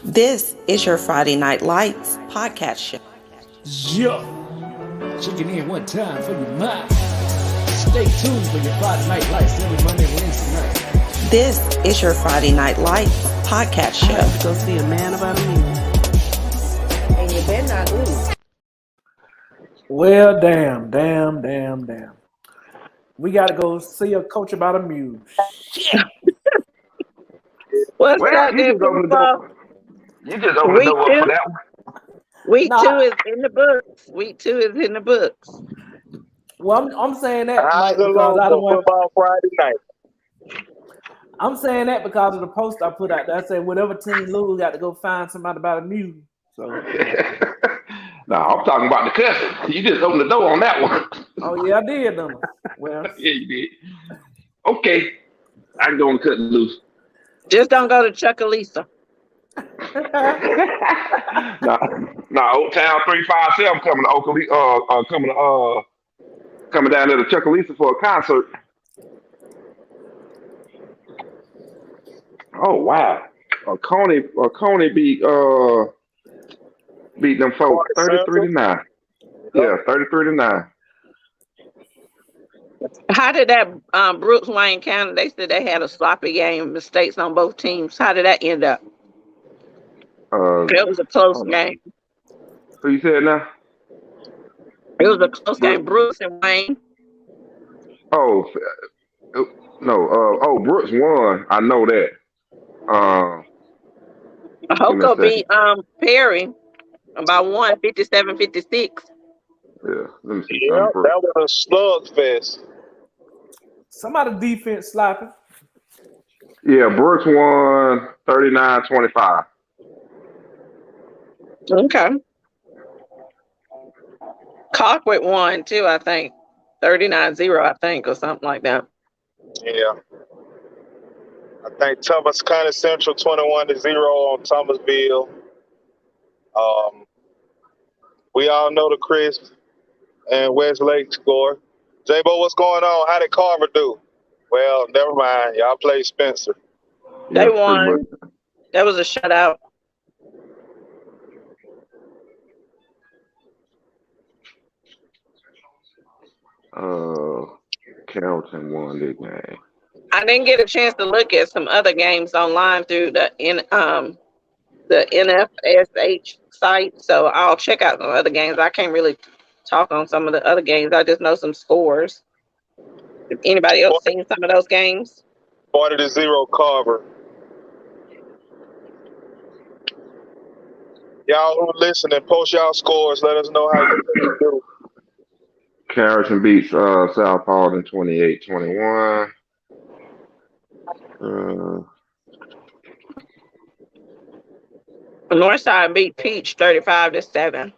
This is your Friday Night Lights podcast show. Yeah. Checking in one time for your mind. Stay tuned for your Friday Night Lights every Monday and Wednesday night. This is your Friday Night Lights podcast show. I have to go see a man about a mule. And you better not lose. Well, damn. We got to go see a coach about a mule. What's Well, up, you just opened the door. You just opened the door up for that one. Week 2 is in the books. Week 2 is in the books. Well, I'm saying that How's the because I don't want. football Friday night? I'm saying that because of the post I put out there. I said whatever team lose, got to go find somebody about a mule. So. No, I'm talking about the cussing. You just opened the door on that one. Oh yeah, I did them. Well, Yeah, you did. Okay, I can go and cut it loose. Just don't go to Chuckalisa. Nah, Old Town 357 coming to Oakley, coming down there to Chuckalisa for a concert. Oh wow, Coney beat them folks 33-9. Yeah, 33-9. How did that Brooks Wayne County? They said they had a sloppy game, mistakes on both teams. How did that end up? It was a close game. Who you said now? It was a close game. Brooks and Wayne. Oh no. Brooks won. I know that. Hoko beat Perry by 57-56. Yeah, let me see. Yeah, that was a slugfest. somebody defense sloppy. Yeah, Brooks won 39-25. Okay. Colquitt won too, I think. 39-0, I think, or something like that. Yeah. I think Thomas County Central 21-0 on Thomasville. We all know the Chris and Westlake score. J-Bo, what's going on? How did Carver do? Well, never mind. Y'all played Spencer. They won. That was a shutout. Carrollton won that game. I didn't get a chance to look at some other games online through the NFSH site, so I'll check out some other games. I can't really talk on some of the other games. I just know some scores. If anybody else seen some of those games? 40-0 Carver. Y'all who listening, post y'all scores. Let us know how you do. Carrollton beats South Paul in 28-21. Northside beat Peach 35-7.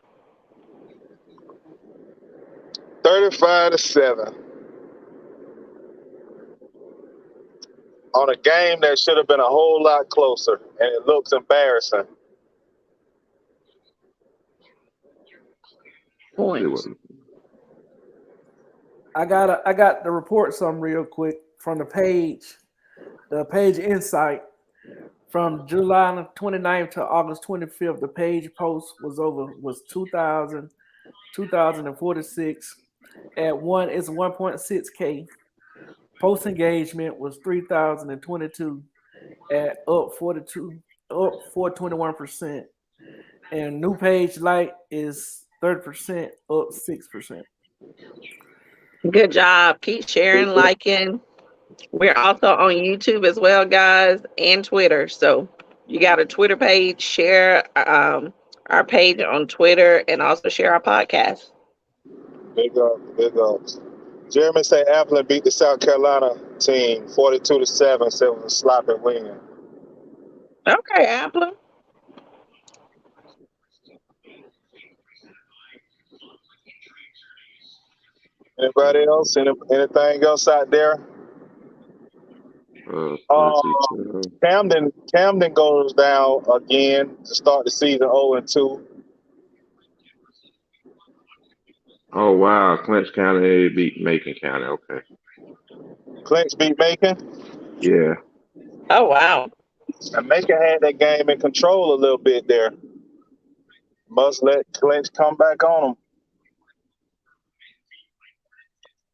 35-7. On a game that should have been a whole lot closer, and it looks embarrassing. Points. I got the report some real quick from the page Insight from July 29th to August 25th. The page post was 2,046 at one. It's 1.6K. Post engagement was 3,022 at up 421%, and new page like is 30% up 6%. Good job. Keep sharing, liking. We're also on YouTube as well, guys, and Twitter. So you got a Twitter page. Share our page on Twitter and also share our podcast. Big ups. Jeremy say Appleton beat the South Carolina team 42-7, so it was a sloppy win. Okay, Apple. Anybody else? Anything else out there? Camden goes down again to start the season 0-2. Oh wow, Clinch County beat Macon County. Okay. Clinch beat Macon. Yeah. Oh wow. And Macon had that game in control a little bit there. Must let Clinch come back on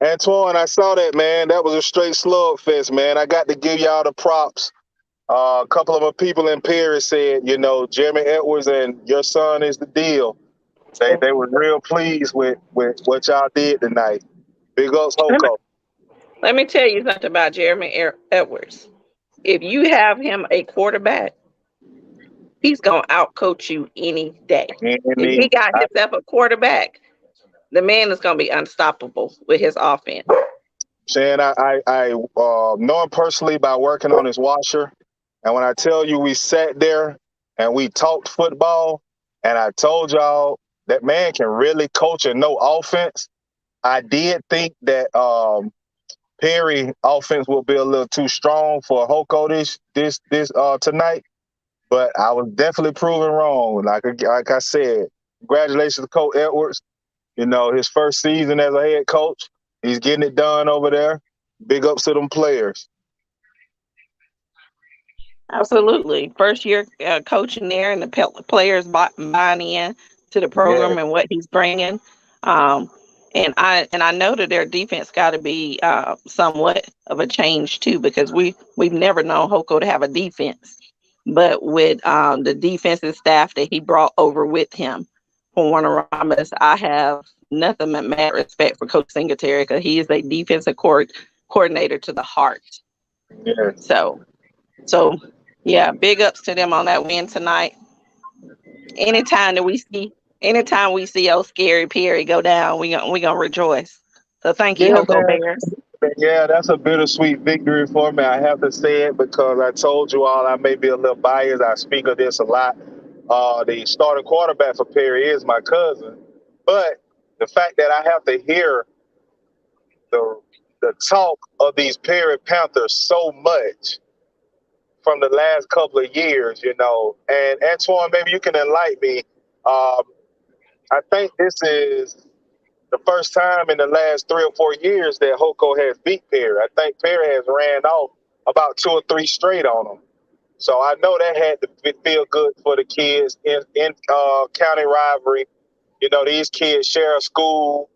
them. Antoine, I saw that, man. That was a straight slugfest, man. I got to give y'all the props. A couple of my people in Paris said, Jeremy Edwards and your son is the deal. They were real pleased with what y'all did tonight. Big ups, Hoko. Let me tell you something about Jeremy Edwards. If you have him a quarterback, he's gonna outcoach you any day. If he got himself a quarterback, the man is gonna be unstoppable with his offense. Shan, I know him personally by working on his washer. And when I tell you we sat there and we talked football, and I told y'all that man can really coach and know offense, I did think that Perry offense will be a little too strong for Hoko this tonight. But I was definitely proven wrong. Like I said, congratulations to Coach Edwards. His first season as a head coach. He's getting it done over there. Big ups to them players. Absolutely. First year coaching there, and the players buying in to the program and what he's bringing. And I know that their defense got to be somewhat of a change too, because we've never known Hoko to have a defense. But with the defensive staff that he brought over with him from Warner Ramos, I have nothing but mad respect for Coach Singletary, because he is a defensive coordinator to the heart. Yeah. So yeah, big ups to them on that win tonight. Anytime we see old Scary Perry go down, we gonna rejoice. So thank you, Hoko Bears. Yeah, that's a bittersweet victory for me. I have to say it because I told you all I may be a little biased. I speak of this a lot. The starting quarterback for Perry is my cousin. But the fact that I have to hear the talk of these Perry Panthers so much from the last couple of years, and Antoine, maybe you can enlighten me. I think this is the first time in the last 3 or 4 years that Hoko has beat Perry. I think Perry has ran off about 2 or 3 straight on them. So I know that had to feel good for the kids in county rivalry. These kids share a school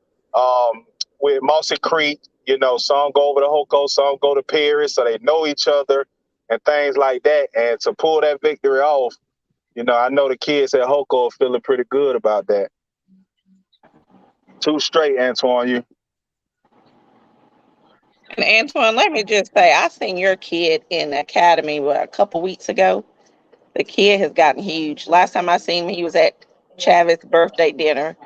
with Mossy Creek. Some go over to Hoko, some go to Perry, so they know each other and things like that. And to pull that victory off, I know the kids at Hoko are feeling pretty good about that. 2 straight, Antoine, you. And Antoine, let me just say, I seen your kid in the academy a couple weeks ago. The kid has gotten huge. Last time I seen him, he was at Chavis' birthday dinner,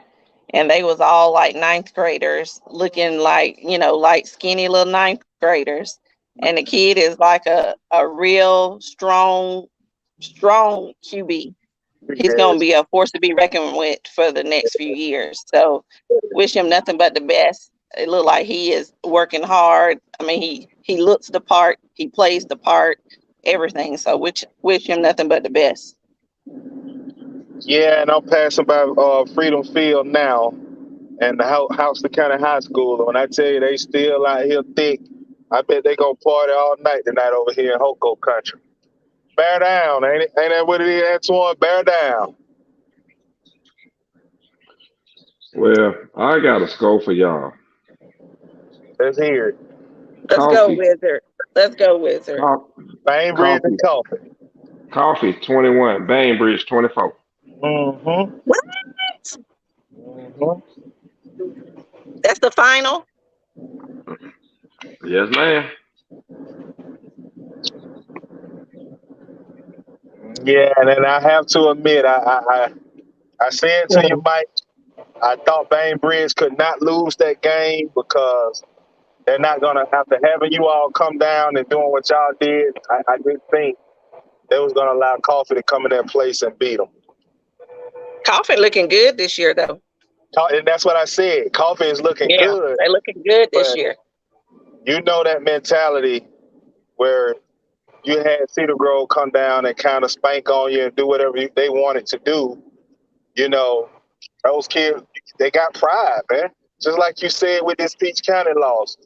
and they was all like 9th graders, looking like, like skinny little 9th graders. And the kid is like a real strong QB. He's going to be a force to be reckoned with for the next few years. So wish him nothing but the best. It looks like he is working hard. I mean, he looks the part, he plays the part, everything. So wish him nothing but the best. Yeah, and I'm passing by Freedom Field now and the Houston County High School. And when I tell you they still out here thick, I bet they gonna party all night tonight over here in Hoko country. Bear down, ain't it? Ain't that what it is, Antoine? Bear down. Well, I got a score for y'all. Let's hear it. Let's go, Wizard. Let's go, Wizard. Bainbridge and Coffee. Coffee 21, Bainbridge 24. Mm-hmm. What? Mm-hmm. That's the final? Yes, ma'am. Yeah, and then I have to admit, I said to you, Mike, I thought Bainbridge could not lose that game because they're not going to have you all come down and doing what y'all did. I didn't think they was going to allow Coffee to come in their place and beat them. Coffee looking good this year, though. And that's what I said. Coffee is looking good. They're looking good this year. You know that mentality where you had Cedar Grove come down and kind of spank on you and do whatever they wanted to do. Those kids, they got pride, man. Just like you said with this Peach County loss.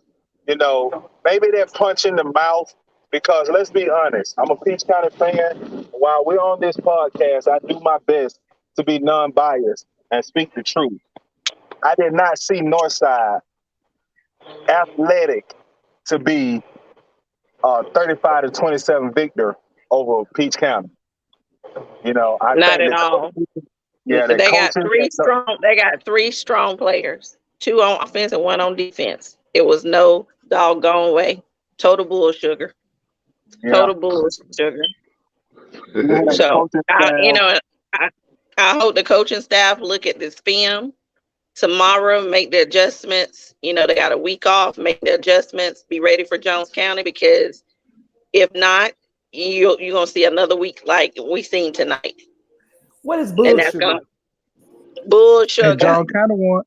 You know, maybe that punch in the mouth, because let's be honest, I'm a Peach County fan. While we're on this podcast, I do my best to be non-biased and speak the truth. I did not see Northside athletic to be 35-27 victor over Peach County. You know, I Not think at all. Yeah, They got three strong players, 2 on offense and 1 on defense. It was no doggone way. Total bull sugar. Total bull sugar. So, I hope the coaching staff look at this film tomorrow, make the adjustments. You know, they got a week off, make the adjustments, be ready for Jones County, because if not, you're going to see another week like we seen tonight. What is And bull that's sugar? going to bull sugar. And John kind of won.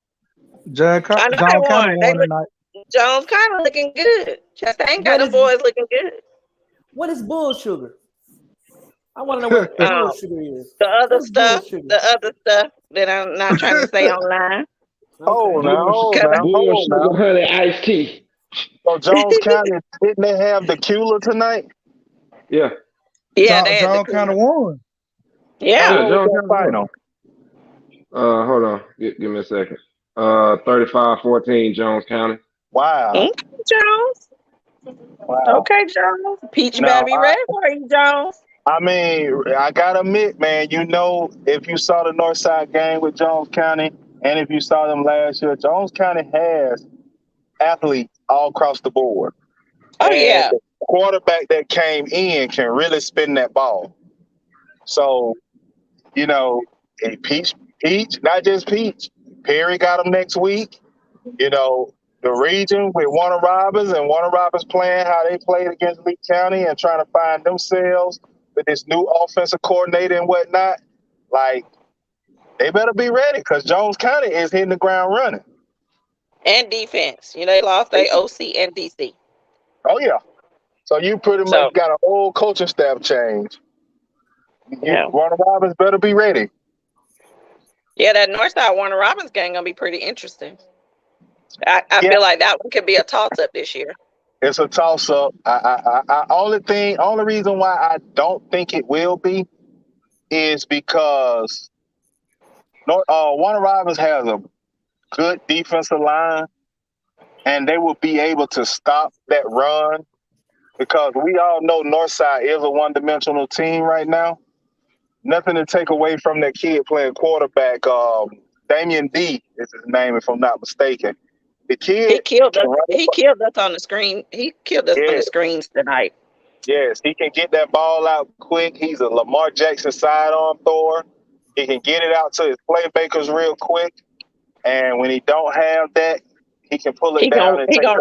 John kind of won tonight. Jones kind of looking good. Chastain got them boys looking good. What is bull sugar? I want to know what bull sugar is. The other stuff that I'm not trying to say online. Oh, no. Bull sugar, honey, iced tea. So Jones County, didn't they have the cooler tonight? Yeah. Yeah, John kind of won. Yeah. Jones final. Hold on. Give me a second. 35-14, Jones County. Wow. Okay, Jones. Wow. Okay, Jones. Peach Now, better be ready for you, Jones. I mean, I gotta admit, man, you know, if you saw the Northside game with Jones County, and if you saw them last year, Jones County has athletes all across the board. Oh, yeah. The quarterback that came in can really spin that ball. So, you know, Peach, not just Peach. Perry got them next week. You know, the region with Warner Robins and Warner Robins playing how they played against Lee County and trying to find themselves with this new offensive coordinator and whatnot. Like, they better be ready, because Jones County is hitting the ground running. And defense. You know, they lost their OC and DC. Oh, yeah. So you pretty much got an old coaching staff change. Yeah. Warner Robins better be ready. Yeah, that Northside Warner Robins game gonna be pretty interesting. I feel like that one could be a toss-up this year. It's a toss-up. Only reason why I don't think it will be is because Warner Robins has a good defensive line, and they will be able to stop that run, because we all know Northside is a one-dimensional team right now. Nothing to take away from that kid playing quarterback. Damian D is his name, if I'm not mistaken. The kid, he killed us on the screen. He killed us on the screens tonight. Yes, he can get that ball out quick. He's a Lamar Jackson sidearm thrower. He can get it out to his playmakers real quick. And when he don't have that, he can pull it down and take it off.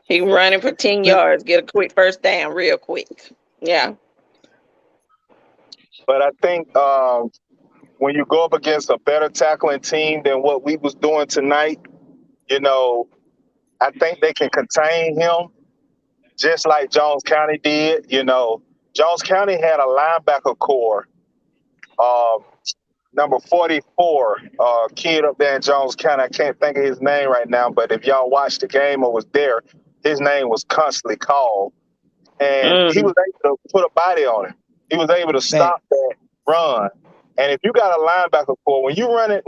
He running for 10 yards, get a quick first down real quick. Yeah. But I think when you go up against a better tackling team than what we was doing tonight, you know, I think they can contain him just like Jones County did. You know, Jones County had a linebacker core. Number 44, kid up there in Jones County. I can't think of his name right now, but if y'all watched the game or was there, his name was constantly called. And he was able to put a body on him. He was able to stop that run. And if you got a linebacker core, when you running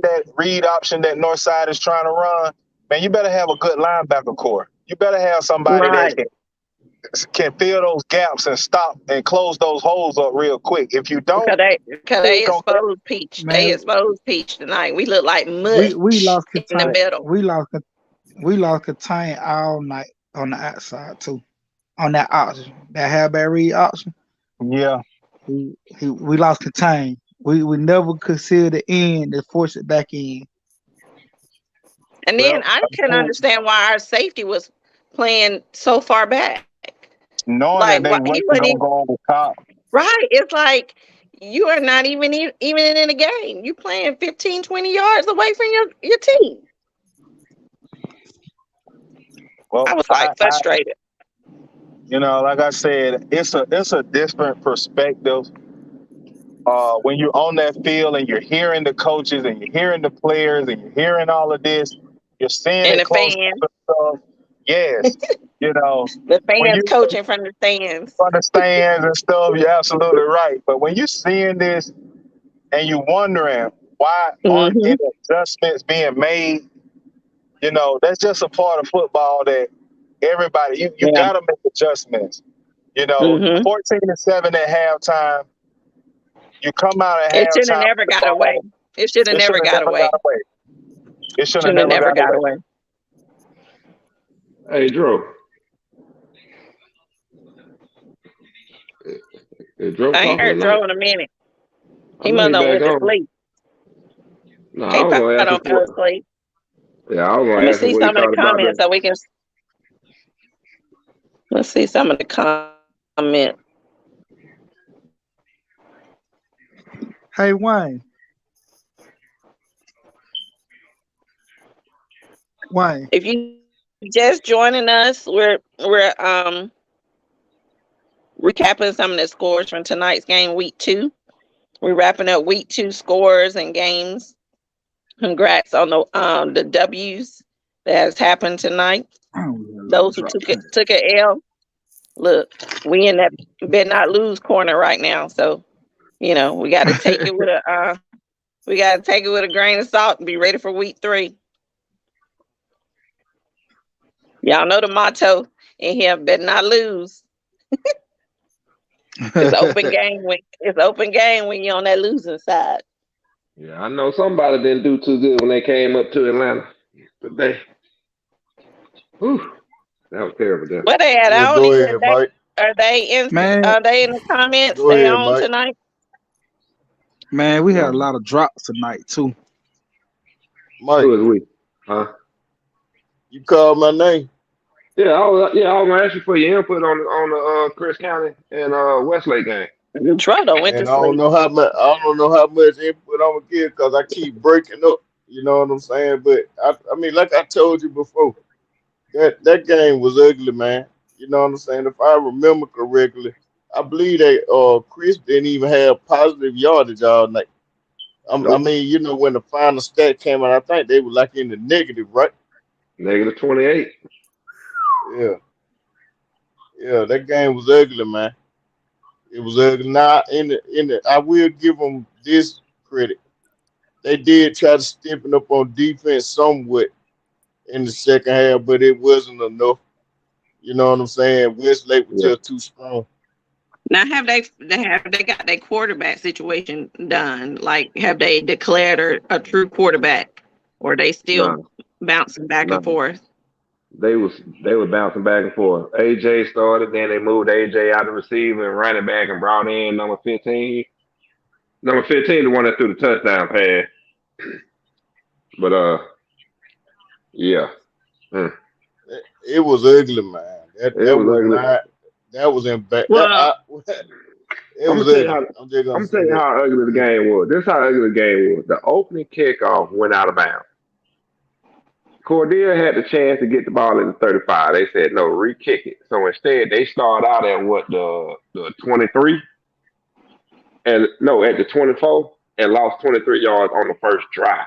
that read option that Northside is trying to run, man, you better have a good linebacker core. You better have somebody that can fill those gaps and stop and close those holes up real quick. If you don't, because they exposed Peach. Man. They exposed Peach tonight. We look like mud. We lost in the middle. We lost contain all night on the outside too. On that option, that Halberry read option. Yeah. We lost contain. We never could see the end to force it back in. And then I couldn't understand why our safety was playing so far back. Knowing that they wasn't go over top. Right. It's like you are not even in a game. You playing 15, 20 yards away from your team. Well, I was frustrated. You know, like I said, it's a different perspective. When you're on that field and you're hearing the coaches and you're hearing the players and you're hearing all of this, you're seeing and it close fan. stuff. Yes, you know, The when fans you coaching from the stands. understand and stuff, you're absolutely right. But when you're seeing this and you're wondering why aren't Hmm. any adjustments being made, you know, that's just a part of football that everybody you Yeah. gotta make adjustments. You know, Hmm. 14-7 at halftime. You come out at It should have halftime never with the got away. ball. It should have It should never have got never got away. away. It should have Should have never never got got away. away. Hey, Drew. Is Drew I ain't talking heard tonight? Joe in a minute. I He know must he have back went to on. sleep. No, I He was probably gonna ask him don't fell what. asleep. Yeah, I was Let gonna me ask him see what he some of the thought about comments that. so we can. Let's see some of the comments. Hey Wayne, Wayne. If you just joining us, we're recapping some of the scores from tonight's game, week 2. We're wrapping up week 2 scores and games. Congrats on the W's that has happened tonight. Oh, we had a lot of Those who drop. took an L. Look, we in that bet not lose corner right now. So, you know, we got to take it with a grain of salt and be ready for week 3. Y'all know the motto in here: bet not lose. It's open game when you're on that losing side. Yeah, I know somebody didn't do too good when they came up to Atlanta today. Whew, that was terrible. Then. Where they at? Yeah, I don't go even. ahead, Mike. Are they in? Man, Are they in the comments? Go They ahead, on Mike. tonight? man, we had a No, lot of drops tonight too. Mike, who is we? Huh? you called my name. Yeah, I was gonna ask you for your input on the Chris County and Westlake game. Trodo went Man, to sleep. I don't know how much input I'm gonna give because I keep breaking up. You know what I'm saying? But I mean, like I told you before, that game was ugly, man. You know what I'm saying? If I remember correctly, I believe that Chris didn't even have positive yardage all night. I Nope, mean, you know, when the final stat came out, I think they were like in the negative, right? -28. Yeah, yeah, that game was ugly, man. It was ugly. Now, I will give them this credit. They did try to stiffen up on defense somewhat in the second half, but it wasn't enough. You know what I'm saying? Westlake was Yeah, just too strong. Now, have they got their quarterback situation done? Like, have they declared a true quarterback, or are they still no, bouncing back and no. forth? They were bouncing back and forth. AJ started, then they moved AJ out of receiver and running back and brought in number 15. Number 15, the one that threw the touchdown pass. But yeah, mm. It was ugly, man. It That was was ugly. not. That was in back. Well, It I'm was gonna tell you ugly. how. I'm just gonna I'm gonna say tell you that. how ugly the game was. This is how ugly the game was. The opening kickoff went out of bounds. Cordelia had the chance to get the ball at the 35. They said no, re-kick it. So instead, they started out at what the 23 and no at the 24 and lost 23 yards on the first drive.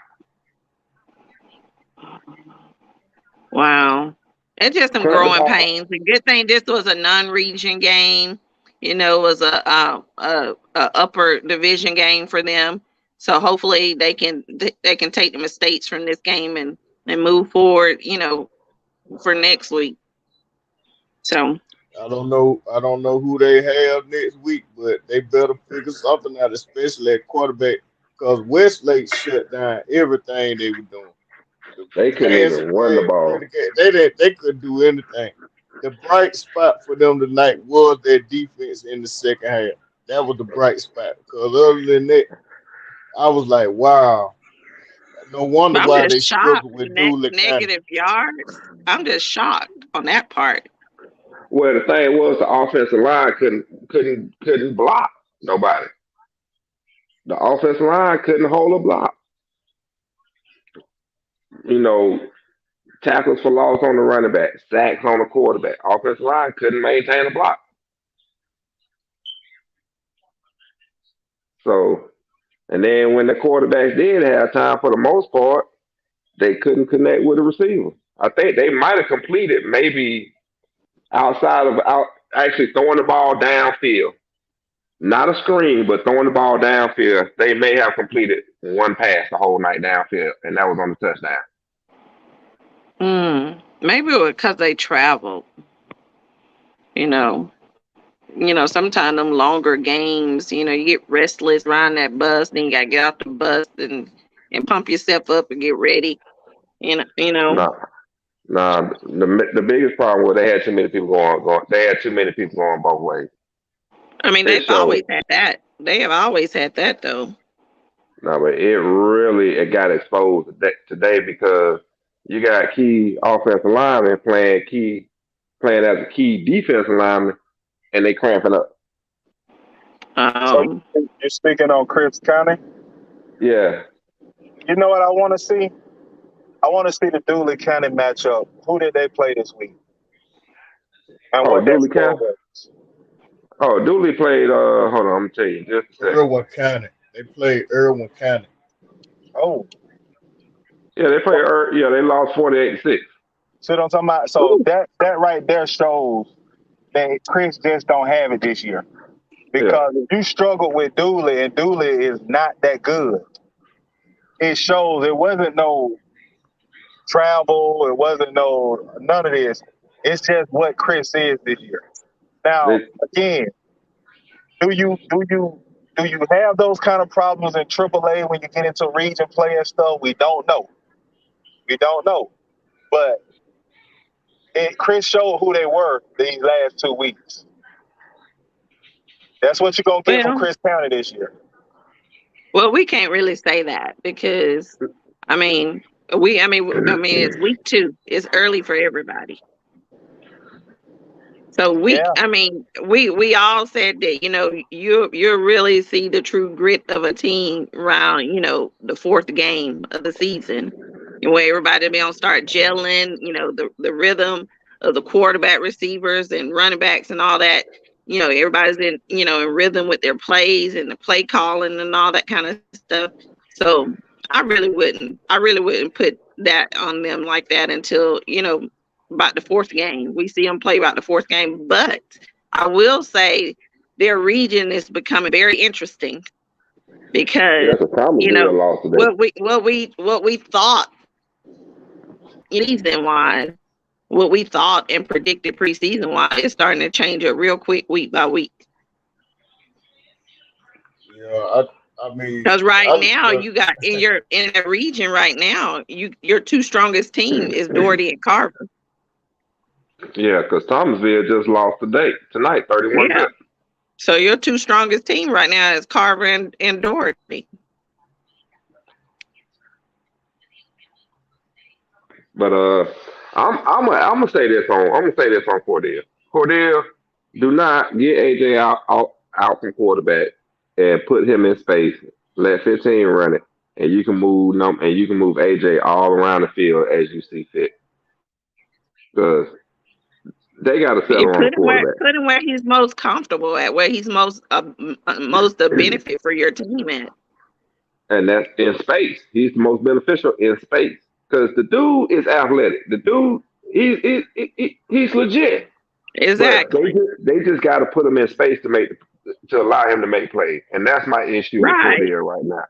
wow. It's just some Punt the growing ball. pains. The good thing this was a non-region game. You know, it was a upper division game for them. So hopefully they can take the mistakes from this game and move forward. You know, for next week. So I don't know. I don't know who they have next week, but they better figure something out, especially at quarterback, because Westlake shut down everything they were doing. The They couldn't passing even run the game, ball. they didn't. They couldn't do anything. The bright spot for them tonight was their defense in the second half. That was the bright spot. Because other than that, I was like, wow. No wonder but I'm why they just shocked. struggled with Dooley County. Negative yards. I'm just shocked on that part. Well, the thing was the offensive line couldn't block nobody. The offensive line couldn't hold a block. You know, tackles for loss on the running back, sacks on the quarterback. Offensive line couldn't maintain a block. So, and then when the quarterbacks did have time, for the most part, they couldn't connect with the receiver. I think they might have completed maybe outside of out actually throwing the ball downfield. Not a screen, but throwing the ball downfield. They may have completed one pass the whole night downfield, and that was on the touchdown. Maybe it was because they traveled. You know, sometimes them longer games, you get restless riding that bus, then you gotta get off the bus and pump yourself up and get ready. You know. Nah. The biggest problem was they had too many people going. They had too many people going both ways. I mean, they've always had that. They have always had that, though. No, but it got exposed today because you got key offensive linemen playing as a key defensive lineman, and they cramping up. So you're speaking on Chris County? Yeah. You know what I want to see? I want to see the Dooley County matchup. Who did they play this week? And what Dooley score County? was. Dooley played. Hold on, I'm gonna tell you just a second. Irwin County. They played Irwin County. Oh, Yeah, they played. Yeah, they lost 48-6. see what I'm talking about? So that right there shows that Chris just don't have it this year. Because if you struggle with Dooley and Dooley is not that good, it shows it wasn't no travel, it wasn't none of this. It's just what Chris is this year. Now, again, do you have those kind of problems in AAA when you get into region play and stuff? We don't know. But Chris showed who they were these last 2 weeks. That's what you're gonna get from Chris County this year. Well, we can't really say that because, it's week 2. It's early for everybody. So we all said that, you really see the true grit of a team around, the 4th game of the season, where everybody be on start gelling, the rhythm of the quarterback, receivers, and running backs and all that. Everybody's in rhythm with their plays and the play calling and all that kind of stuff. So I really wouldn't put that on them like that until, about the 4th game. We see them play about the 4th game, but I will say their region is becoming very interesting because what we thought season wise, what we thought and predicted preseason wise, it's starting to change up real quick week by week. Yeah, I mean, because now you got in the region right now, your 2 strongest team is Doherty and Carver. Yeah, because Thomasville just lost tonight, 31. Yeah. So your 2 strongest team right now is Carver and Doherty. But I'm gonna say this on Cordell. Cordell, do not get AJ out from quarterback and put him in space. Let 15 run it, and you can move AJ all around the field as you see fit. Because they got to settle on the quarterback. Put him where he's most comfortable at, where he's most a benefit for your team at. And that's in space. He's the most beneficial in space because the dude is athletic. The dude, he's legit. Exactly. They just got to put him in space to allow him to make plays, and that's my issue with Cordell right now.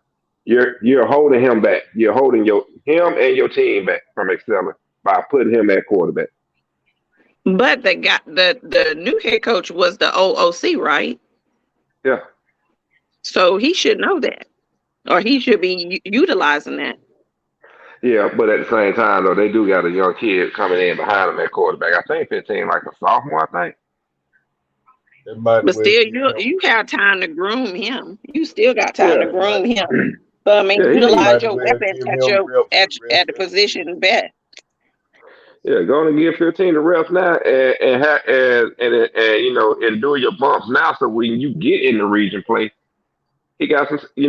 You're holding him back. You're holding him and your team back from excelling by putting him at quarterback. But the new head coach was the OOC, right? Yeah. So he should know that, or he should be utilizing that. Yeah, but at the same time, though, they do got a young kid coming in behind him at quarterback. I think 15, like a sophomore, I think. But still, you have time to groom him. You still got time to groom him. But utilize your weapons at the position best. Yeah, go and give 15 the reps now, and endure your bumps now. So when you get in the region play, he got some. He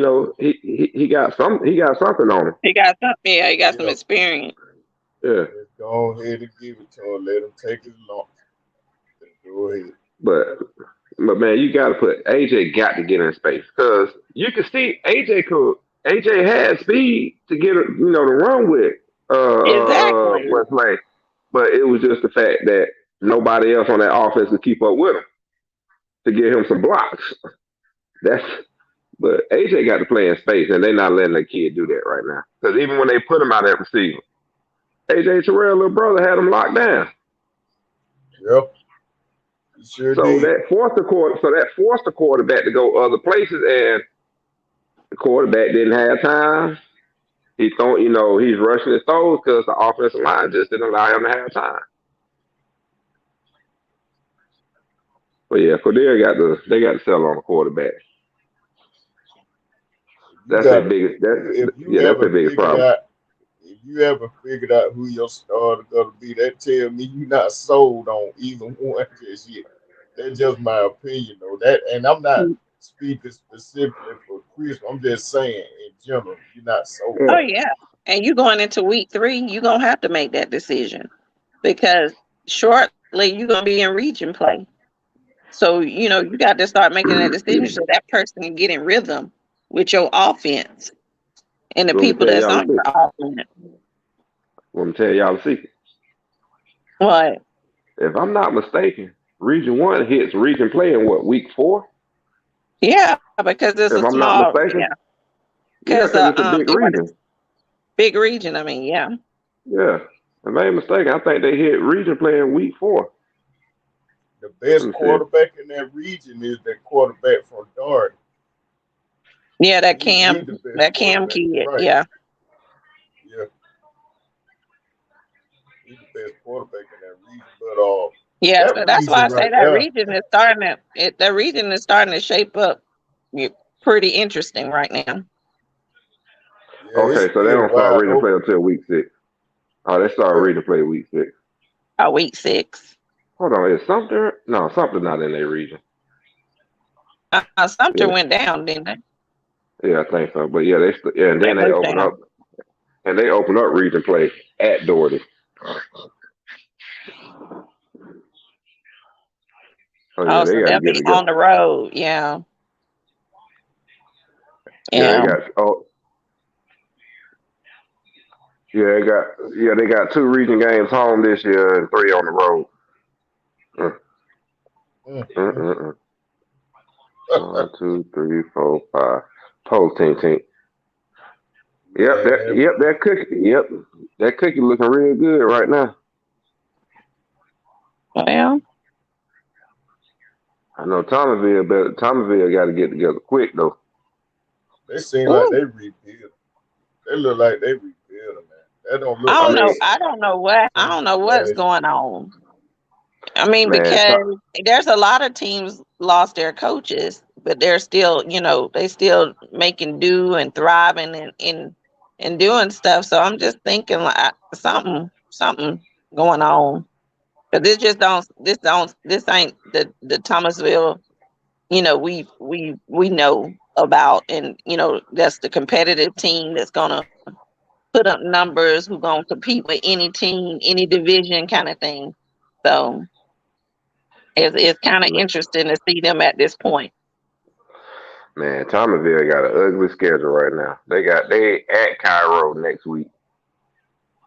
got something on him. He got something. Yeah, he got some experience. Yeah. Just go ahead and give it to him. Let him take his lumps. Go ahead. But man, you got to put AJ got to get in space because you can see AJ had speed to get to run with. Exactly. What's like, but it was just the fact that nobody else on that offense could keep up with him to get him some blocks. That's but AJ got to play in space, and they're not letting the kid do that right now. Because even when they put him out at receiver, AJ Terrell, little brother, had him locked down. Yep. He sure So did. that forced the quarterback to go other places, and the quarterback didn't have time. He's rushing his throws because the offensive line just didn't allow him to have time. But yeah, Cordell they got to sell on the quarterback. That's their biggest. That's their biggest problem. If you ever figured out who your starter gonna be, that tell me you're not sold on either one just yet. That's just my opinion, though. And I'm not speaking specifically for Chris. I'm just saying in general, you're not sold. Oh yeah, and you going into week 3, you're gonna have to make that decision because shortly you're gonna be in region play. So you got to start making that decision so that person can get in rhythm with your offense and the people that's on your offense. Let me tell y'all a secret. What? If I'm not mistaken, Region 1 hits region play in week 4? Yeah, because it's if a I'm small. not mistaken. Yeah, Because it's a big region. Big region. I mean, yeah. Yeah, if I ain't mistaken, I think they hit region play in week 4. The best quarterback in that region is that quarterback from Dart. Yeah, that Cam kid. Right. Yeah. Yeah. He's the best quarterback in that region, but yeah, so that's why I say that region is starting to the region is starting to shape up pretty interesting right now. Yeah, okay, so they don't start region play until week 6. Oh, they start region play week 6. Oh, week 6. Hold on, is Sumter? No, Sumter not in their region. Sumter went down, didn't they? Yeah, I think so. But yeah, and then they open up, and they open up region play at Doherty. So they'll be on the road. Yeah. Yeah, they got 2 region games home this year and 3 on the road. 1, 2, 3, 4, 5. Post team. Yep, that cookie. Yep, that cookie looking real good right now. Well, I know Thomasville got to get together quick though. They seem like they rebuild. They look like they rebuild, man. That don't look. I don't know what's going on. I mean, because there's a lot of teams lost their coaches, but they're still, they still making do and thriving and doing stuff. So I'm just thinking like something going on. But this ain't the Thomasville, we know about, and that's the competitive team that's gonna put up numbers, who's gonna compete with any team, any division kind of thing. So it's kind of interesting to see them at this point. Man, Thomasville got an ugly schedule right now. They at Cairo next week.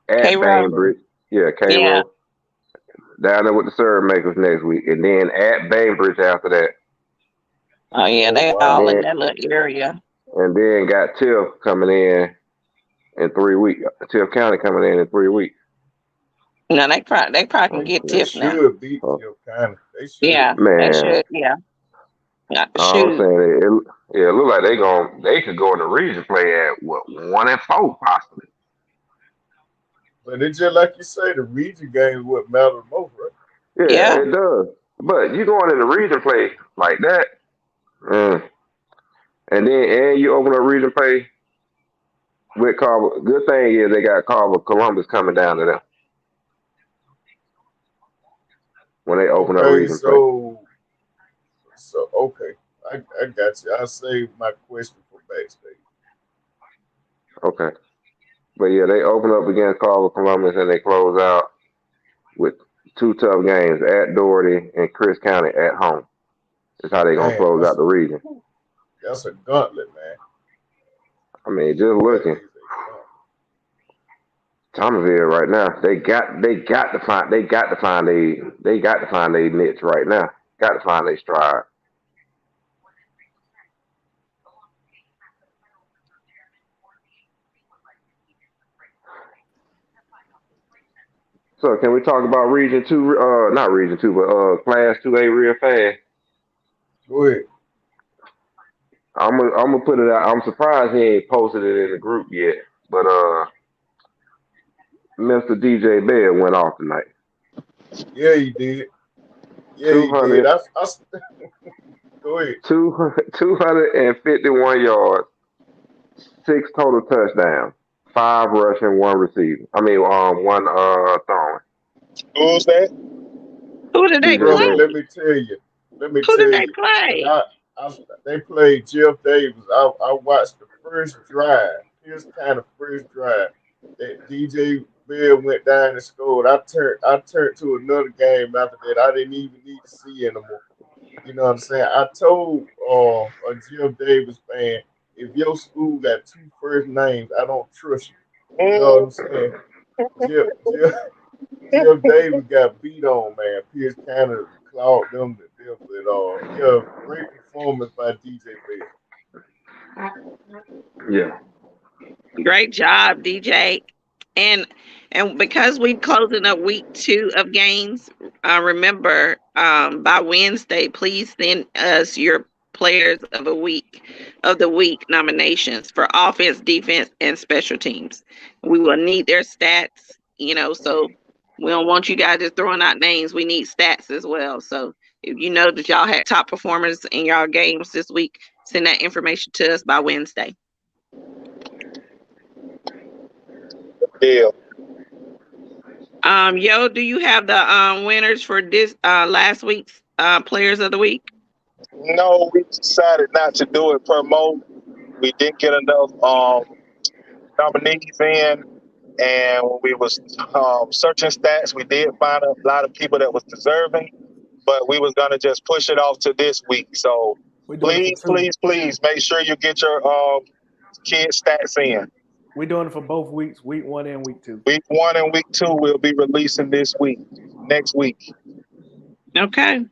At Bainbridge. Yeah, Cairo. Yeah. Down there with the Serve Makers next week. And then at Bainbridge after that. Oh, yeah, they all in that little area. And then got Tiff coming in 3 weeks. Tiff County coming in 3 weeks. No, they probably can get Tiff now. They should beat Tiff County. They should. Yeah, man. They should, yeah. I'm saying it look like they could go in the region play at 1-4 possibly. But it's just like you say, the region game is what matters most, right? Yeah, it does. But you going in the region play like that, and you open up region play with Carver. Good thing is they got Carver Columbus coming down to them when they open up region play. So okay, I got you. I'll save my question for backstage. Okay. But yeah, they open up against Carver Columbus and they close out with 2 tough games at Doherty and Chris County at home. That's how they're going to close out the region. That's a gauntlet, man. I mean, just looking. Thomasville right now. They got to find a niche right now. Got to find a stride. So can we talk about Region Two? Not Region Two, but Class 2A real fast. Go ahead. I'm gonna put it out. I'm surprised he ain't posted it in the group yet. But Mr. DJ Bell went off tonight. Yeah, he did. Yeah, he did. 200, Go ahead. 251 yards, 6 total touchdowns, 5 rushing, 1 receiving. I mean, one throwing. Who's that? Who did they DJ Brother, play? Bell. let me tell you. Who did they play? They played Jeff Davis. I watched the first drive. His kind of first drive. That DJ Bell went down and scored. I turned to another game after that. I didn't even need to see anymore. You know what I'm saying? I told a Jeff Davis fan, if your school got 2 first names, I don't trust you. You know what I'm saying? Jeff Davis got beat on, man. Pierce kind of clawed them to death at all. Yeah, great performance by DJ Bell. Yeah. Great job, DJ. And because we're closing up week 2 of games, remember by Wednesday, please send us your players of the week nominations for offense, defense, and special teams. We will need their stats, so we don't want you guys just throwing out names. We need stats as well. So if you know that y'all had top performers in y'all games this week, send that information to us by Wednesday. Deal. Yo, do you have the winners for this last week's players of the week? No, we decided not to do it per mode. We didn't get enough nominees in, and when we was searching stats, we did find a lot of people that was deserving, but we was gonna just push it off to this week. So We're doing it for please make sure you get your kids stats in. We're doing it for both weeks, week 1 and week 2. Week 1 and week 2 we'll be releasing next week. Okay.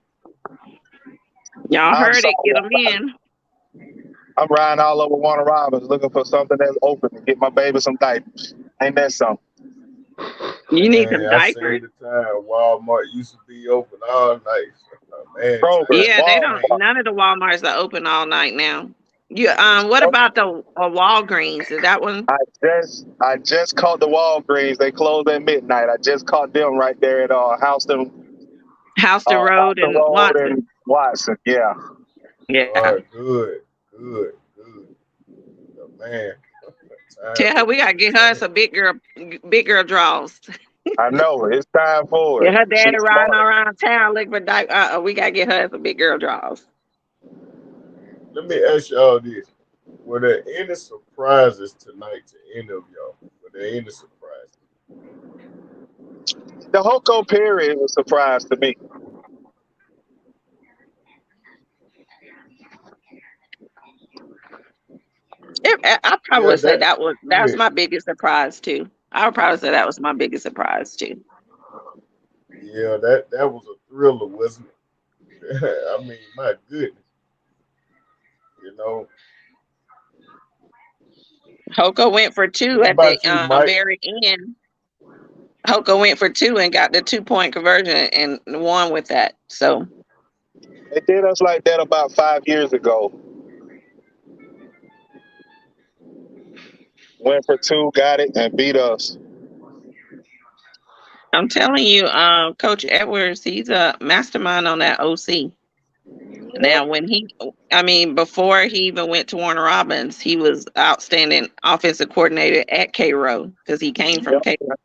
Y'all I'm heard it. sorry. Get them in. I'm riding all over Warner Robins looking for something that's open to get my baby some diapers. Ain't that something? You need some Man, I seen diapers. the time Walmart used to be open all night. Man, Kroger, Yeah, they don't. Walmart. None of the Walmarts are open all night now. You what about the Walgreens? Is that one? I just caught the Walgreens. They closed at midnight. I just caught them right there at Houston Road and Watson? and Watson. Yeah. Yeah. Good. Man. Tell her we gotta get her some big girl draws. I know. It's time for Yeah, it. her daddy She's riding smart. around town looking for diapers. We gotta get her some big girl draws. Let me ask y'all this. Were there any surprises tonight to any of y'all? Were there any surprises? The Hoko Perry was a surprise to me. I probably would say that that's my biggest surprise too. I would probably say that was my biggest surprise too. Yeah, that was a thriller, wasn't it? I mean, my goodness. You know, Hoko went for 2 what at the about you, Mike? very end. Hoko went for 2 and got the 2-point conversion and won with that. So They did us like that about 5 years ago. Went for 2, got it, and beat us. I'm telling you, Coach Edwards, he's a mastermind on that OC. Now, before he even went to Warner Robins, he was outstanding offensive coordinator at Cairo because he came from Cairo.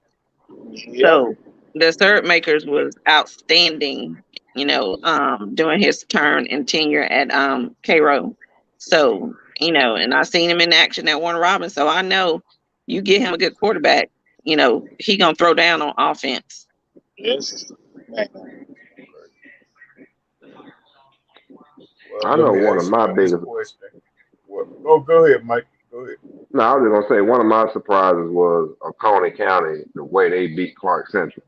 Yep. So the third makers was outstanding, during his turn and tenure at Cairo. So, and I seen him in action at Warner Robins. So I know you get him a good quarterback, he gonna throw down on offense. Yes. Well, I let know me one of ask my y'all this biggest. question. Go ahead, Mike. Go ahead. No, I was just gonna say one of my surprises was a Coney County the way they beat Clark Central.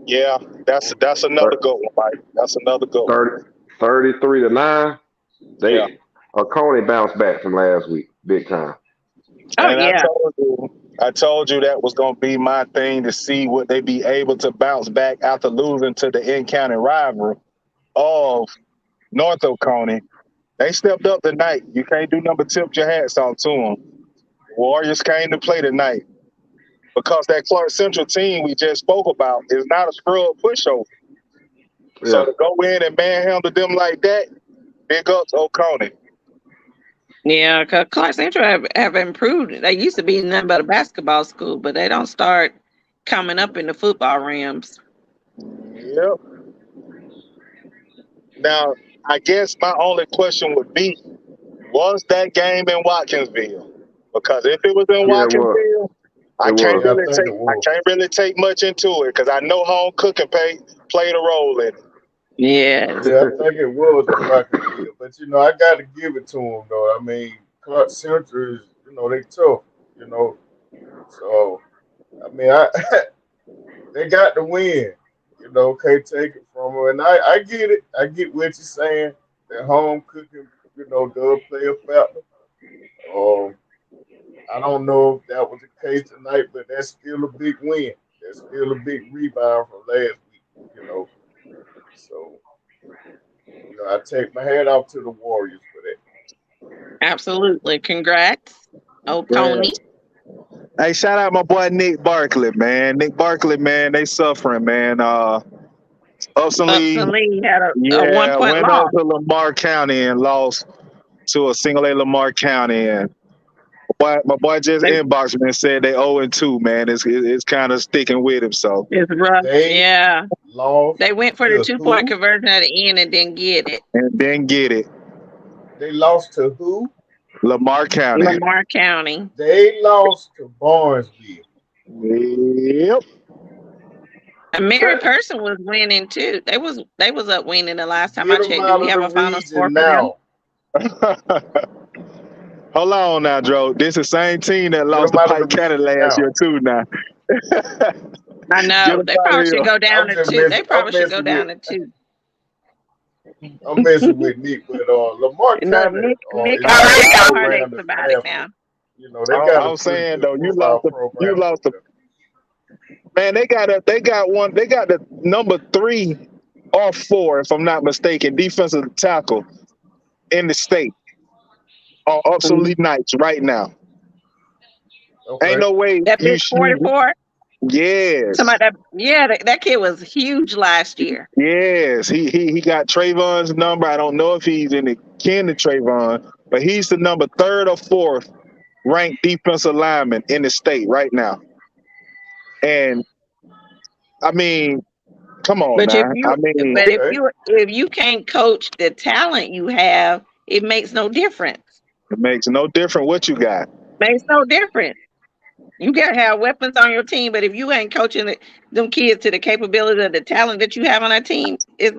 Yeah, that's another good one, Mike. That's another good one. 33-9. Yeah. Coney bounced back from last week, big time. Oh And yeah. I told you that was gonna be my thing to see would they be able to bounce back after losing to the in-county rival of North Oconee. They stepped up tonight. You can't do number tip your hats on to them. Warriors came to play tonight because that Clark Central team we just spoke about is not a scrub pushover. Yeah. So to go in and manhandle them like that, big ups Oconee. Yeah, because Clark Central have improved. They used to be nothing but a basketball school, but they don't start coming up in the football realms. Yep. Now, I guess my only question would be, was that game in Watkinsville? Because if it was in Yeah, it was. Watkinsville, I can't Yeah, I really think take it was. I can't really take much into it because I know home cooking played a role in it. Yes. Yeah, I think it was a Watkinsville, but I got to give it to them though. I mean, Clark Central is, they tough, So, I mean, they got the win. Can't take it from them, and I get it. I get what you're saying. That home cooking, does play a factor. I don't know if that was the case tonight, but that's still a big win. That's still a big rebound from last week. So, I take my hat off to the Warriors for that. Absolutely. Congrats, Oconee. Hey, shout out my boy Nick Barkley, man. Nick Barkley, man, they suffering, man. Upson Lee, Lee had a yeah, 1 point went loss. up to Lamar County and lost to a single A Lamar County. And my boy just inboxed me and said they 0-2, man. It's kind of sticking with him, so. It's rough. They lost. They went for the to 2-point who? conversion at the end and didn't get it. And then get it. They lost to who? Lamar County. Lamar County. They lost to Barnesville. Yep. And Mary Person was winning too. They was up winning the last time Get I 'em checked. out Do we of have the a final score region for them? now. Hold on now, Joe. This is the same team that lost to them out of Pike the County region last now. year too now. I know. Get 'em They out of probably should here. go down I'm to just 2. messing- They probably I'm should go messing down with- to 2. I'm messing with Nick, but Lamar No, County. Nick is already got around heartaches the about it staff. now. They got I'm saying though, you lost the man. They got the number 3 or 4, if I'm not mistaken, defensive tackle in the state on Upson Lee Knights right now. Okay. Ain't no way That you big 44. Yes. That kid was huge last year. Yes, he got Trayvon's number. I don't know if he's in the kin to Trayvon, but he's the number 3rd or 4th ranked defensive lineman in the state right now. And I mean, come on But now. if you can't coach the talent you have, it makes no difference. It makes no difference what you got. Makes no difference. You gotta have weapons on your team, but if you ain't coaching them kids to the capability of the talent that you have on that team, but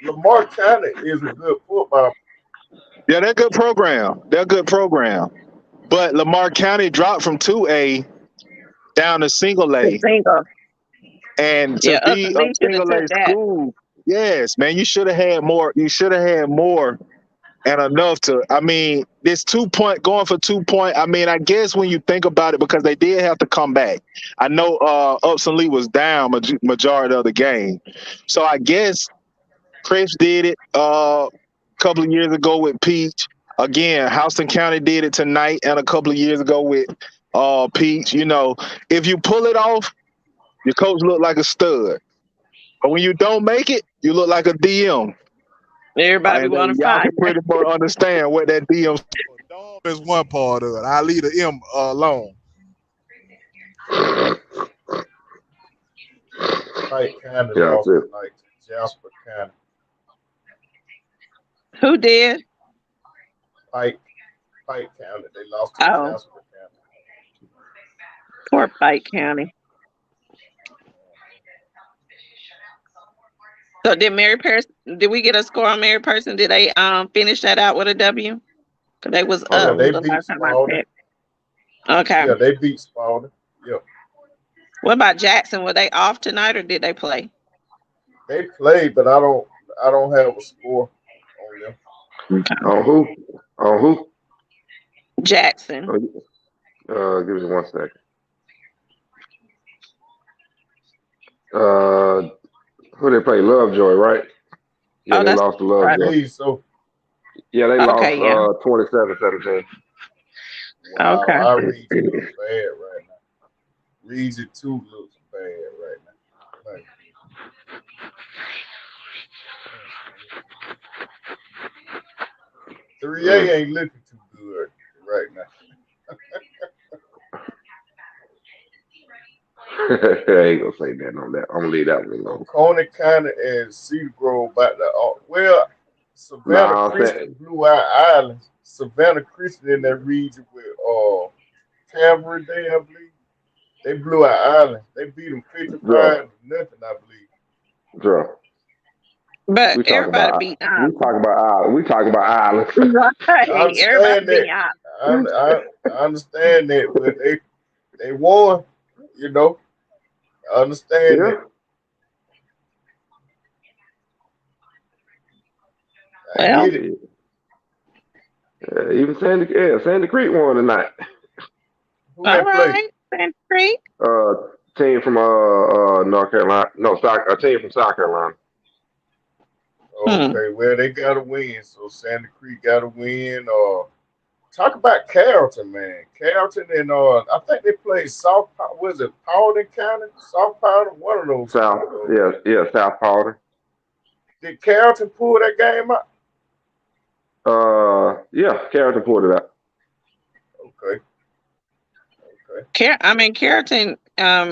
Lamar County is a good football. Yeah, they're a good program. But Lamar County dropped from 2A down to single A. And to be a single A school, yes, man, you should have had more. You should have had more and enough to. I mean, this 2-point going for 2 point. I mean, I guess when you think about it, because they did have to come back. I know Upson Lee was down majority of the game, so I guess Chris did it a couple of years ago with Peach. Again, Houston County did it tonight, and a couple of years ago with Peach. If you pull it off, your coach look like a stud. But when you don't make it, you look like a DM. Everybody want to y'all fight. can pretty much understand what that DM is one part of it. I leave the M alone. Pike County Yeah, lost that's it. tonight to Jasper County. Who did? Pike County. They lost to Oh. Jasper County. Poor Pike County. So did we get a score on Mary Person? Did they finish that out with a W? Because they was Yeah, up they the beat last time I Spalding. checked. Okay. Yeah, they beat Spalding. Yeah, What about Jackson? Were they off tonight or did they play? they played, but I don't have a score on them. Okay. On who? On who? Jackson. Give me 1 second. Who they play? Lovejoy, right? Yeah, Oh, they that's lost to right. Lovejoy. Hey, so Yeah, they Okay, yeah. lost 27-17. wow, Okay. our region looks bad right now. Region 2 looks bad right now. Like, 3A ain't looking too good right now. I ain't gonna say that on that. I'm gonna leave that one So alone. Coney County and Cedar Grove about to well, Savannah Nah, I'm Christian saying blew out Island. Savannah Christian in that region with Calvary Day, I believe. They blew out Island. They beat them 55 Joe, to nothing, I believe. Joe. But We talk everybody about beat we Island. talk about Island. We talk about Island. I Right. Everybody understand beat that. Island. I understand that, but they won, you know. I understand Yeah. that. I Well, get it. Even Sandy Creek won tonight. Who they all play? right. Sandy Creek. Team from North Carolina. No, a team from South Carolina. Okay, well they got to win, so Sandy Creek got to win. Talk about Carrollton, man. Carrollton and I think they played South. Was it Paulding County? South Paulding, one of those. South Paulding. Did Carrollton pull that game out? Yeah, Carrollton pulled it out. Okay. Carrollton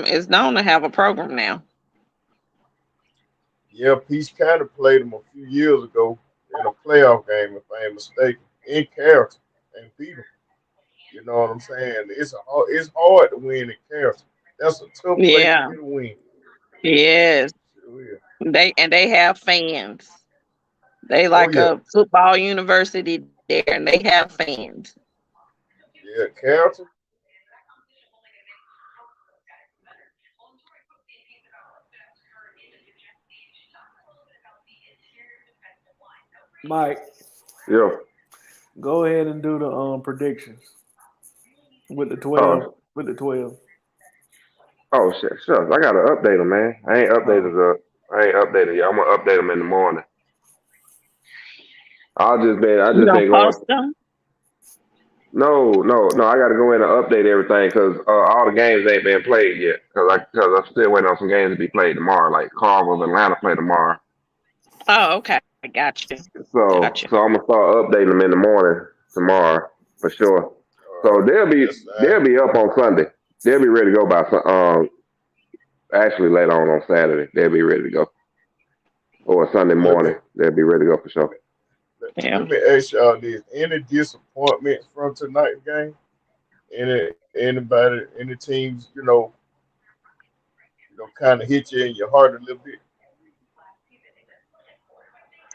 is known to have a program now. Yeah, Peach County played them a few years ago in a playoff game, if I ain't mistaken, in Carrollton and beat them. You know what I'm saying? It's hard to win in Carrollton. That's a tough place Yeah. to get a win. Yes. Sure is. They have fans. They Oh like yeah, a football university there, and they have fans. yeah, Carrollton. Mike, Yeah. go ahead and do the predictions with the 12. Oh, With the 12. shit. Shucks. I gotta update them, man. I ain't updated yet. I'm gonna update them in the morning. I You just gonna been going. post them? No. I got to go in and update everything because all the games ain't been played yet. Because I'm still waiting on some games to be played tomorrow. Like Carmel, Atlanta play tomorrow. Oh, okay. I got you. So Got you. I'm gonna start updating them in the morning tomorrow for sure. So they'll be up on Sunday. They'll be ready to go by actually later on Saturday. They'll be ready to go. Or Sunday morning, they'll be ready to go for sure. Yeah. Let me ask y'all this: any disappointments from tonight's game? Any teams, kind of hit you in your heart a little bit?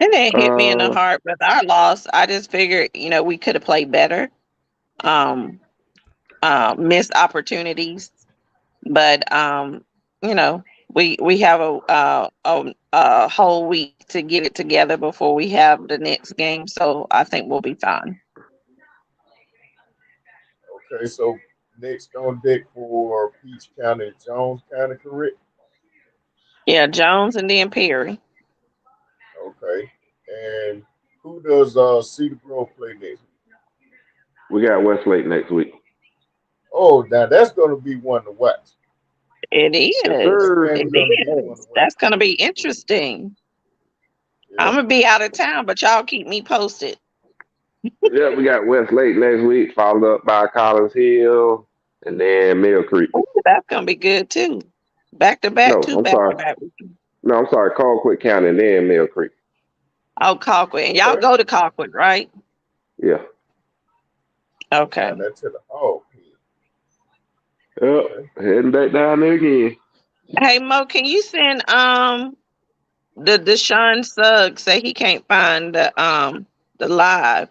It didn't hit me in the Uh, heart with our loss. I just figured, we could have played better. Missed opportunities, but we have a whole week to get it together before we have the next game. So I think we'll be fine. Okay, so next on deck for Peach County and Jones County, correct? Yeah, Jones and then Perry. Okay, and who does Cedar Grove play next? we got Westlake next week. Oh, now that's going to be one to watch. It is. Yes, sir. It is. That's going to be interesting. I'm going to be out of town, but y'all keep me posted. Yeah, we got Westlake next week, followed up by Collins Hill, and then Mill Creek. Ooh, that's going to be good, too. Back to back, No, two I'm back sorry. to back. No, I'm sorry. Colquitt County and then Mill Creek. Oh, Colquitt. And y'all go to Colquitt, right? Yeah. Okay. That's to the hog. Yep. Heading back down there again. Hey, Mo, can you send the Deshaun Suggs say he can't find the live?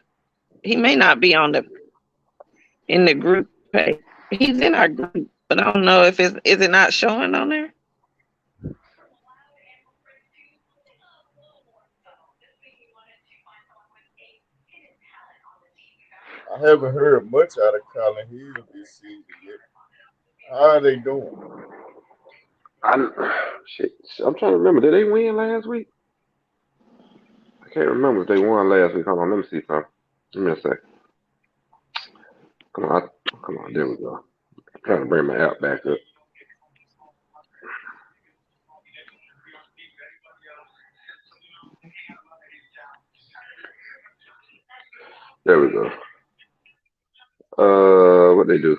He may not be in the group page. He's in our group, but I don't know if is it not showing on there? I haven't heard much out of Colin Hill this season yet. How are they doing? I'm trying to remember. Did they win last week? I can't remember if they won last week. Hold on, let me see something. Give me a sec. Come on, there we go. I'm trying to bring my app back up. There we go. What they do?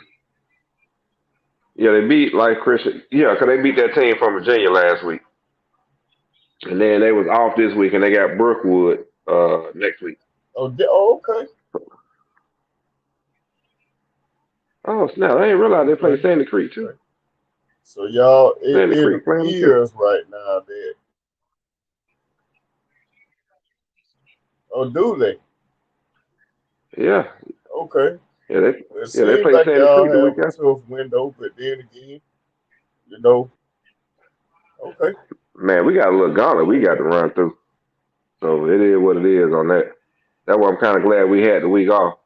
Yeah, they beat like Christian. Yeah, because they beat that team from Virginia last week. And then they was off this week, and they got Brookwood next week. Okay. Oh, snap. I didn't realize they played Sandy Creek, too. So, y'all, Sandy Creek it appears right now that. Oh, do they? Yeah. Okay. Yeah, they seems played like Sandy y'all Creek the week have a after. tough window, but then again, you know, okay. Man, we got a little gauntlet we got to run through. So it is what it is on that. That's why I'm kind of glad we had the week off.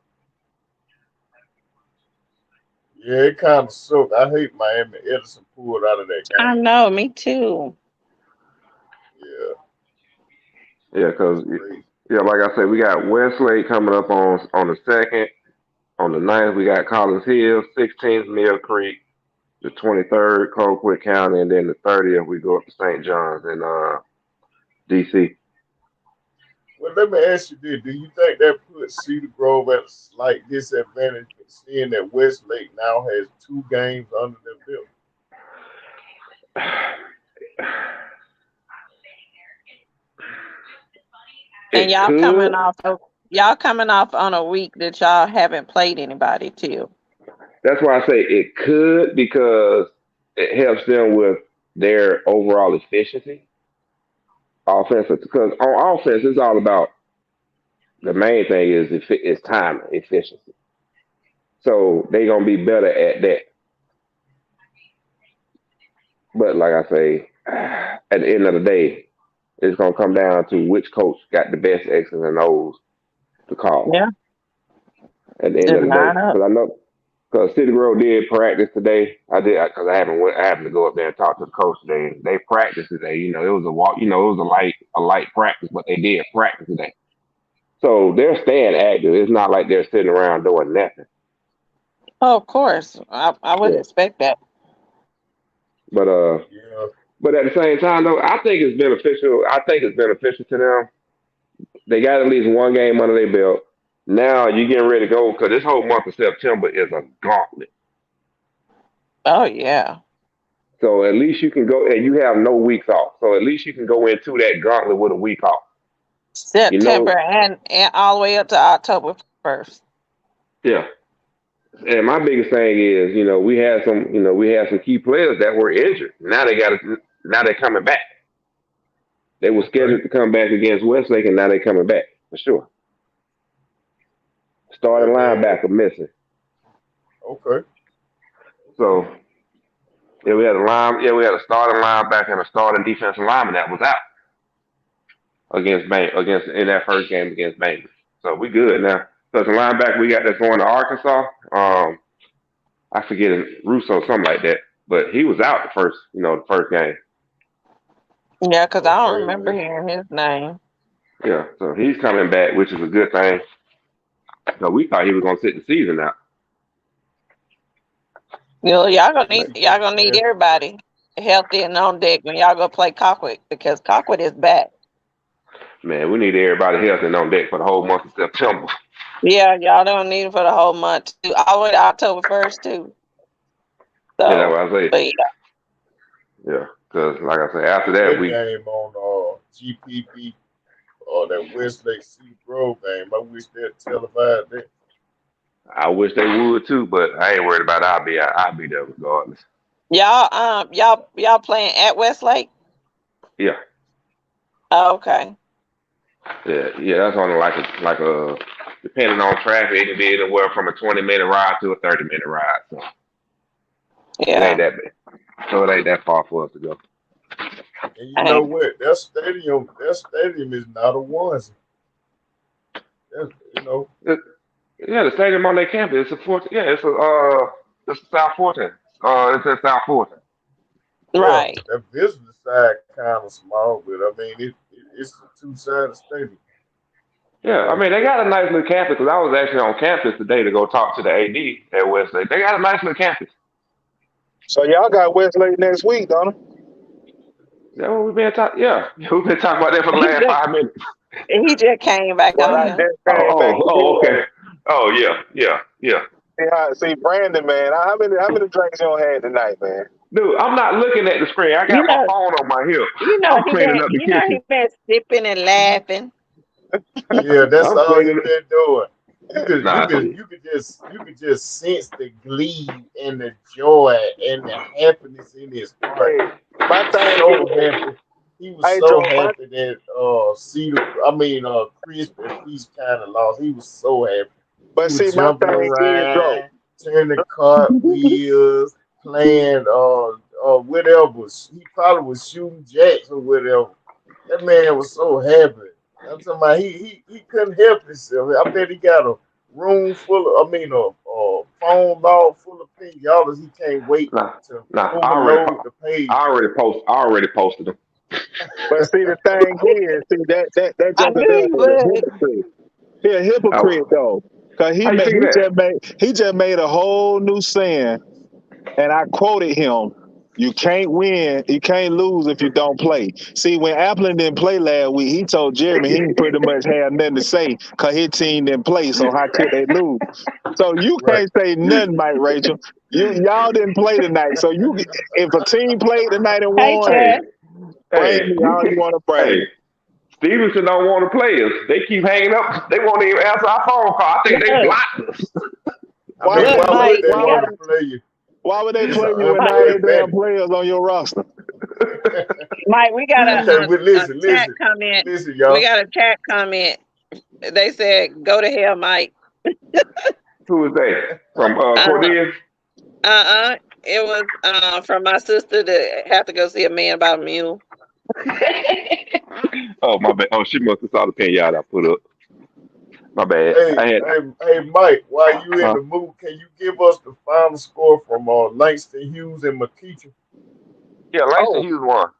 Yeah, it kind of sucked. I hate Miami Edison pulled out of that game. I know, me too. Yeah. Yeah, because, like I said, we got Westlake coming up on the 2nd. On the 9th, we got Collins Hill, 16th, Mill Creek, the 23rd, Colquitt County, and then the 30th, we go up to St. John's in D.C. Well, let me ask you this. Do you think that puts Cedar Grove at a slight disadvantage, seeing that Westlake now has 2 games under their belt? And y'all coming off on a week that y'all haven't played anybody too. That's why I say it could, because it helps them with their overall efficiency. Offensive, because on offense, it's all about the main thing is time efficiency. So they're gonna be better at that. But like I say, at the end of the day, it's gonna come down to which coach got the best X's and O's to call. Yeah. At the end of the day, because I know, because City Grove did practice today. I did, because I happened to go up there and talk to the coach today. They practiced today. You know, it was a walk. You know, it was a light practice, but they did practice today. So they're staying active. It's not like they're sitting around doing nothing. Oh, of course, I would expect that. But but at the same time, though, I think it's beneficial. I think it's beneficial to them. They got at least 1 game under their belt. Now you're getting ready to go, because this whole month of September is a gauntlet. Oh yeah. So at least you can go, and you have no weeks off. So at least you can go into that gauntlet with a week off. September and all the way up to October 1st. Yeah. And my biggest thing is, we had some key players that were injured. Now they're coming back. They were scheduled to come back against Westlake, and now they're coming back for sure. Starting linebacker missing. Okay. So we had a starting linebacker and a starting defensive lineman that was out in that first game against Banger. So we good now. So the linebacker we got that's going to Arkansas, I forget Russo, something like that, but he was out the first game. Yeah, because I don't remember hearing his name. Yeah, so he's coming back, which is a good thing. So we thought he was gonna sit the season out. Y'all gonna need everybody healthy and on deck when y'all go play Colquitt, because Colquitt is back. Man, we need everybody healthy and on deck for the whole month of September. Yeah, y'all don't need it for the whole month too. All the way to October 1st too. So, yeah, that's what I say. Yeah, because like I say, after that we game on GPB or that Westlake Cedar Grove game. I wish they'd televised that. I wish they would too, but I ain't worried about it. I'll be there regardless. Y'all playing at Westlake? Yeah. Oh, okay. Yeah, that's only like a depending on traffic, it can be anywhere from a 20-minute ride to a 30-minute ride. So It Yeah. ain't that bad. So it ain't that far for us to go. And you know what? That stadium is not a onesie. That's, you know. Yeah, the stadium on their campus. It's a 14. Yeah, it's a South 14. It's at South 14. Right. Yeah, the visitor side kind of small, but I mean it's a two-sided stadium. Yeah, I mean they got a nice little campus. Cause I was actually on campus today to go talk to the AD at Westlake. They got a nice little campus. So y'all got Westlake next week, don't it? Yeah, what we've been talking. Yeah, we've been talking about that for the last 5 minutes. He just came back Well, I on just here. came back. Okay. Oh yeah. See, Brandon, man, how many drinks you had tonight, man? Dude, I'm not looking at the screen. I got my phone on my hip. You know I'm he cleaning been up the you know he kitchen. been sipping and laughing. Yeah, that's I'm all cleaning you've been doing. Nah, You could just sense the glee and the joy and the happiness in his heart. Hey, my thing So is, happy. He was so happy that Chris and Peace kind of lost. He was so happy. But He see, was my jumping thing is, though, around, turning cartwheels, playing whatever. He probably was shooting jacks or whatever. That man was so happy. I'm talking about he couldn't help himself. I bet he got a room full of, a phone log full of $10. He can't wait to overload the page. I already posted them. but see, the thing is, that I Joker knew Dub you is a would. hypocrite. He a hypocrite though, cause he just made a whole new saying, and I quoted him. You can't win, you can't lose if you don't play. See, when Applin didn't play last week, he told Jeremy he pretty much had nothing to say because his team didn't play, so how could they lose? So you can't say nothing, Mike Rachel. Y'all didn't play tonight, so if a team played tonight and Hey, won, Chad. bring me all you want to bring. Hey, Stevenson don't want to play us. They keep hanging up. They won't even answer our phone call. I think they blocked us. Why would they play you with all unfair the damn players on your roster? Mike, we got listen, a chat comment. Listen, y'all. We got a chat comment. They said, "Go to hell, Mike." Who is that? From Cordelia? It was from my sister to have to go see a man about a mule. Oh, my bad. Oh, she must have saw the pinata I put up. My bad. Hey, Mike, while you in the mood, can you give us the final score from Langston Hughes and McKeachie? Yeah, Langston Hughes won.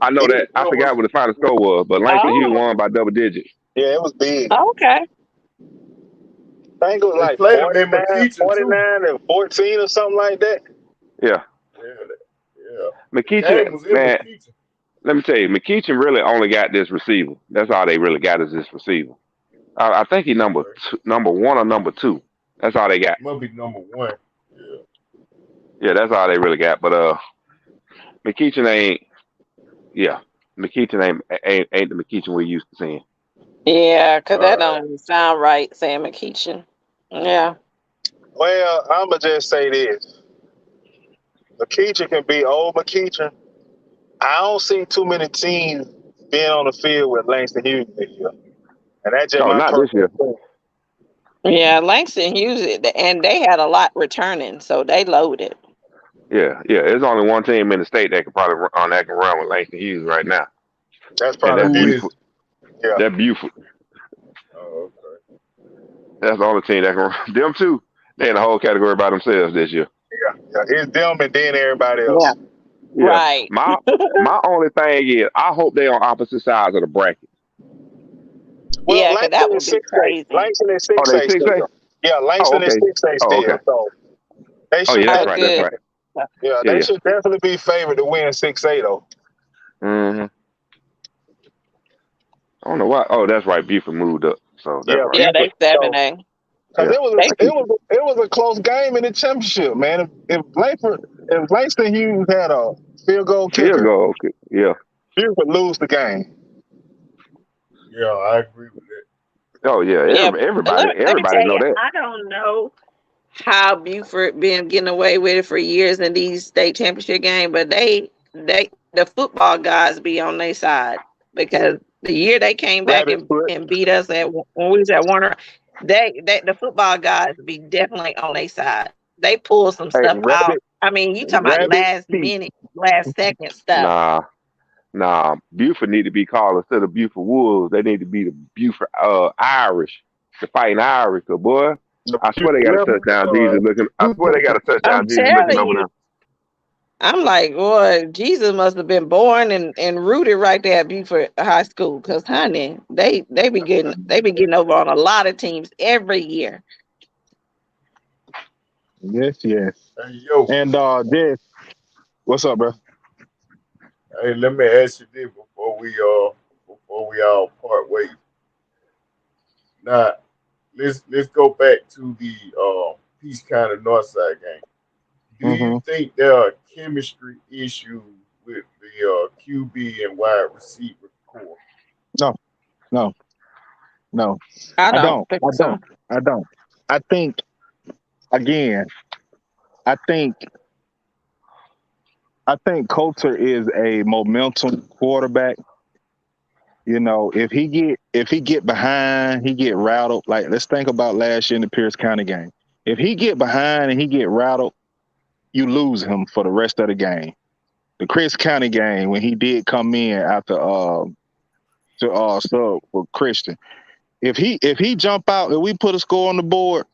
I know that. I forgot what the final score was, but Langston Hughes won by double digits. Yeah, it was big. Okay. I think it was like 49 and 14 or something like that. Yeah. McKeachie, man, let me tell you, McKeachie really only got this receiver. That's all they really got is this receiver. I think he's number one or number two. That's all they got. Must be number one. Yeah, that's all they really got. But McKeachie ain't. Yeah, McKeachie ain't the McKeachie we're used to seeing. Yeah, because that don't sound right, saying McKeachie. Yeah. Well, I'ma just say this: McKeachie can be old McKeachie. I don't see too many teams being on the field with Langston Hughes this year. And that's just not this year. Yeah, Langston Hughes, and they had a lot returning, so they loaded. Yeah. There's only one team in the state that can probably run with Langston Hughes right now. That's probably Buford. Yeah. That's Buford. Oh, okay. That's the only team that can run. Them two, they're in the whole category by themselves this year. Yeah. It's them and then everybody else. Yeah. Right. My only thing is, I hope they're on opposite sides of the bracket. Well, yeah, Langston that would is be crazy. Langston is 6A. Oh, they 6A? Yeah, Langston is 6A still. Okay. So they should that's right. Yeah, they should definitely be favored to win 6A though. Mm-hmm. I don't know why. Oh, that's right. Buford moved up. So that's right. Yeah, they 7A. Because it was a close game in the championship, man. If Langston Hughes had a field goal kicker, Buford would lose the game. Yeah, I agree with that. Oh yeah, everybody know that. I don't know how Buford been getting away with it for years in these state championship games, but the football guys be on their side, because the year they came back and beat us when we was at Warner, the football guys be definitely on their side. They pull some stuff out I mean, you talking about Rabbit last teeth. minute, last second stuff. Nah. Buford need to be called instead of Buford Wolves. They need to be the Buford Irish, the Fighting Irish. So boy, The I swear they got a Rebel touchdown. Jesus looking. I swear they got a touchdown. I'm Jesus looking telling over you, them. I'm like, boy, Jesus must have been born and rooted right there at Buford High School. Cause honey, they be getting over on a lot of teams every year. Yes. Hey, yo, And Jess, what's up, bro? hey, let me ask you this before we all part ways. Now, let's go back to the Peace County Northside game. Do you think there are chemistry issues with the QB and wide receiver core? No. I I don't don't. think so. I think again. I think Coulter is a momentum quarterback. You know, if he get behind, he get rattled. Like, let's think about last year in the Pierce County game. If he get behind and he get rattled, you lose him for the rest of the game. The Chris County game, when he did come in after to sub for Christian, if he jump out and we put a score on the board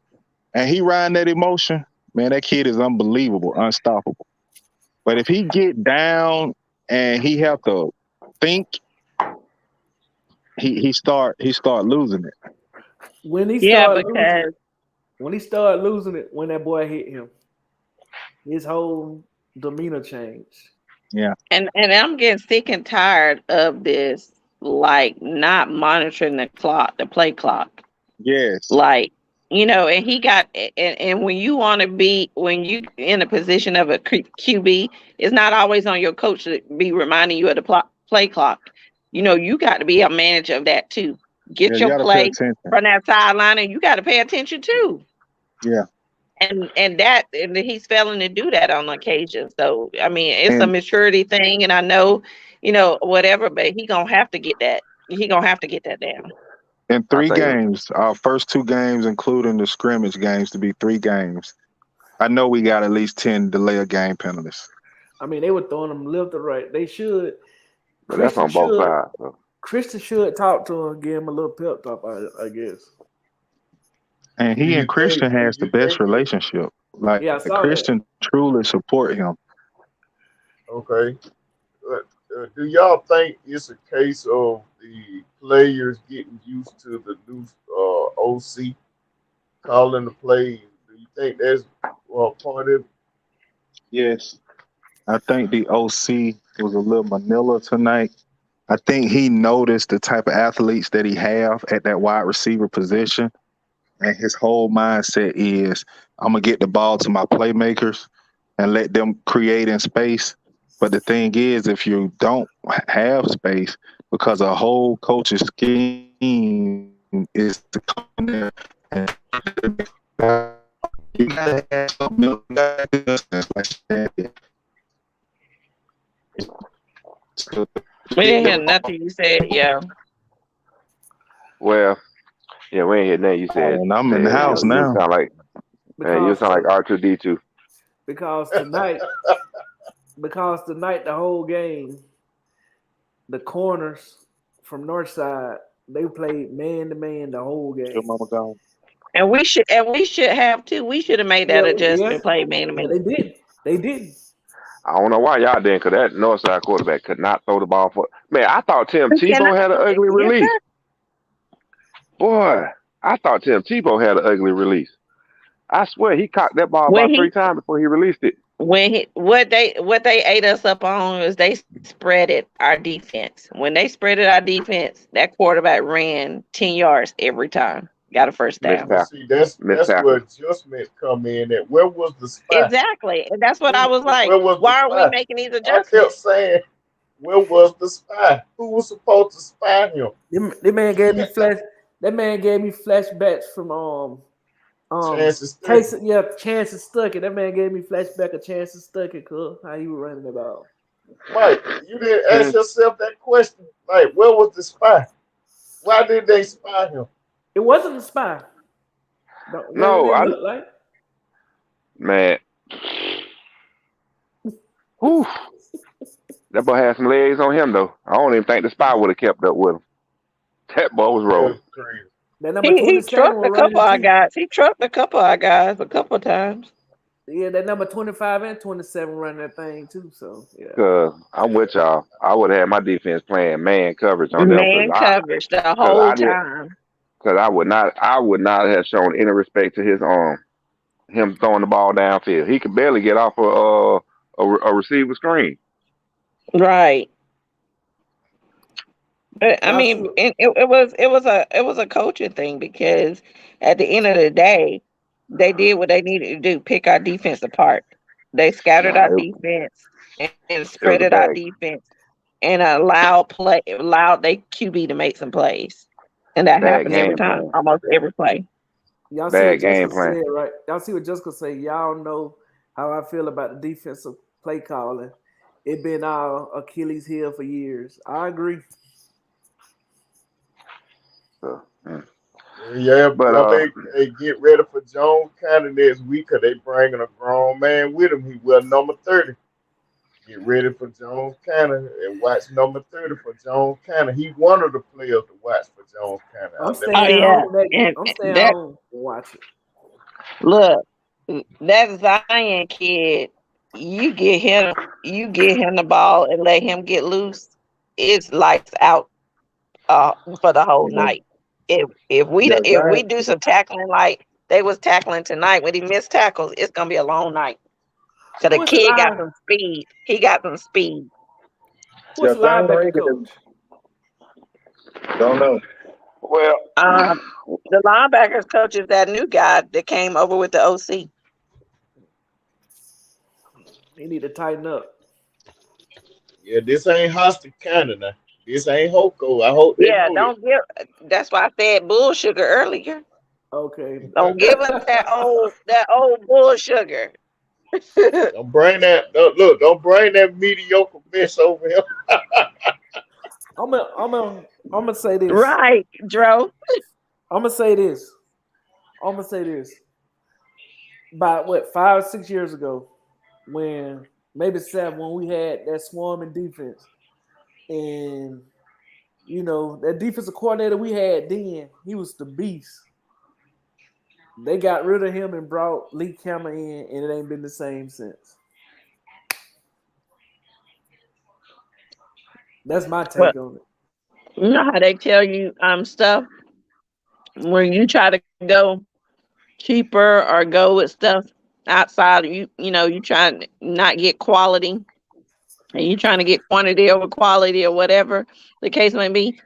and he riding that emotion, man, that kid is unbelievable, unstoppable. But if he get down and he have to think, he start losing it. When he Yeah, started because losing it, when that boy hit him, his whole demeanor changed. Yeah. and I'm getting sick and tired of this, like not monitoring the clock, the play clock. Yes. Like, and he got and when you in a position of a QB, it's not always on your coach to be reminding you of the play clock. You got to be a manager of that too. Get Yeah, you your gotta pay play attention. from that sideline, and you got to pay attention too. Yeah. And he's failing to do that on occasion. So I mean, it's a And maturity thing, and I know, whatever, but he gonna have to get that. He gonna have to get that down. in I 3 think games, our first 2 games, including the scrimmage games, to be 3 games, I know we got at least 10 delay of game penalties. I mean, they were throwing him left or right. They should. but that's on both sides. So. Christian should talk to him, give him a little pep talk, I guess. And Do he you and Christian think? Do has the you best think? relationship. Like, Yeah, I saw that. Christian truly support him. Okay. Do y'all think it's a case of the players getting used to the new OC calling the plays? Do you think that's part of it? Yes. I think the OC was a little Manila tonight. I think he noticed the type of athletes that he have at that wide receiver position. And his whole mindset is, I'm going to get the ball to my playmakers and let them create in space. But the thing is, if you don't have space, because a whole coach's scheme is to come in there and you gotta have something like that. We didn't hear nothing you said. Yeah. Well, yeah, we ain't hear nothing you said. And I'm in the house You now. sound like R2D2. Because tonight, the whole game, the corners from Northside, they played man to man the whole game. Your mama gone. And we should have too. We should have made that adjustment, play man to man. They did. I don't know why y'all didn't, because that Northside quarterback could not throw the ball for. Man, I thought Tim Tebow had an ugly release. Boy, I thought Tim Tebow had an ugly release. I swear he cocked that ball about 3 times before he released it. What they ate us up on is they spreaded our defense. When they spreaded our defense, that quarterback ran 10 yards every time. Got a first down. See, that's where adjustments come in. At where was the spy? Exactly, and that's what I was like. Why are we making these adjustments? I kept saying, where was the spy? Who was supposed to spy him? That man gave me flashbacks from Chances Stuckey. Chances Stuckey. That man gave me flashback of Chances Stuckey, cuz how he was running the ball. Mike, you didn't ask yourself that question. Like, where was the spy? Why did they spy him? It wasn't a spy. Man, Whew. That boy had some legs on him though. I don't even think the spy would have kept up with him. That boy was rolling. Crazy. That number He 27 trucked was a running couple of our too. guys. He trucked a couple of our guys a couple of times. Yeah, that number 25 and 27 running that thing too. So yeah. Cause I'm with y'all. I would have had my defense playing man coverage on them Man coverage the whole time. Because I would not have shown any respect to his him throwing the ball downfield. He could barely get off a receiver screen. Right. But I mean, it was a coaching thing because at the end of the day, they did what they needed to do: pick our defense apart. They scattered our defense and spread it out defense and allowed their QB to make some plays, and that happened every time, almost every play. Y'all see what Jessica said, right? Y'all see what Jessica said. Y'all know how I feel about the defensive play calling. It been our Achilles heel for years. I agree. Yeah, but they get ready for Jones County next week because they bringing a grown man with him. He will number 30. Get ready for Jones County and watch number 30 for Jones County. He one of the players to watch for Jones County. I'm staying home. I'm staying home to watch it. Look, that Zion kid, you get him the ball and let him get loose. It's lights out for the whole night. If we do some tackling like they was tackling tonight when he missed tackles, it's gonna be a long night. So the kid got some speed. He got some speed. What's linebacker coach? Don't know. Well, the linebackers coach is that new guy that came over with the OC. He need to tighten up. Yeah, this ain't Hostile County now. This ain't Hoko. I hope they know give. That's why I said bull sugar earlier. Okay. Don't give us that old bull sugar. Don't bring that. Don't bring that mediocre mess over here. I'm gonna say this. Right, Dro. I'm gonna say this. About 5 or 6 years ago, when maybe 7, when we had that swarming defense, and that defensive coordinator we had then, he was the beast. They got rid of him and brought Lee Campbell in, and it ain't been the same since. That's my take on it. You know how they tell you stuff when you try to go cheaper or go with stuff outside, you trying to not get quality, and you trying to get quantity over quality or whatever the case may be.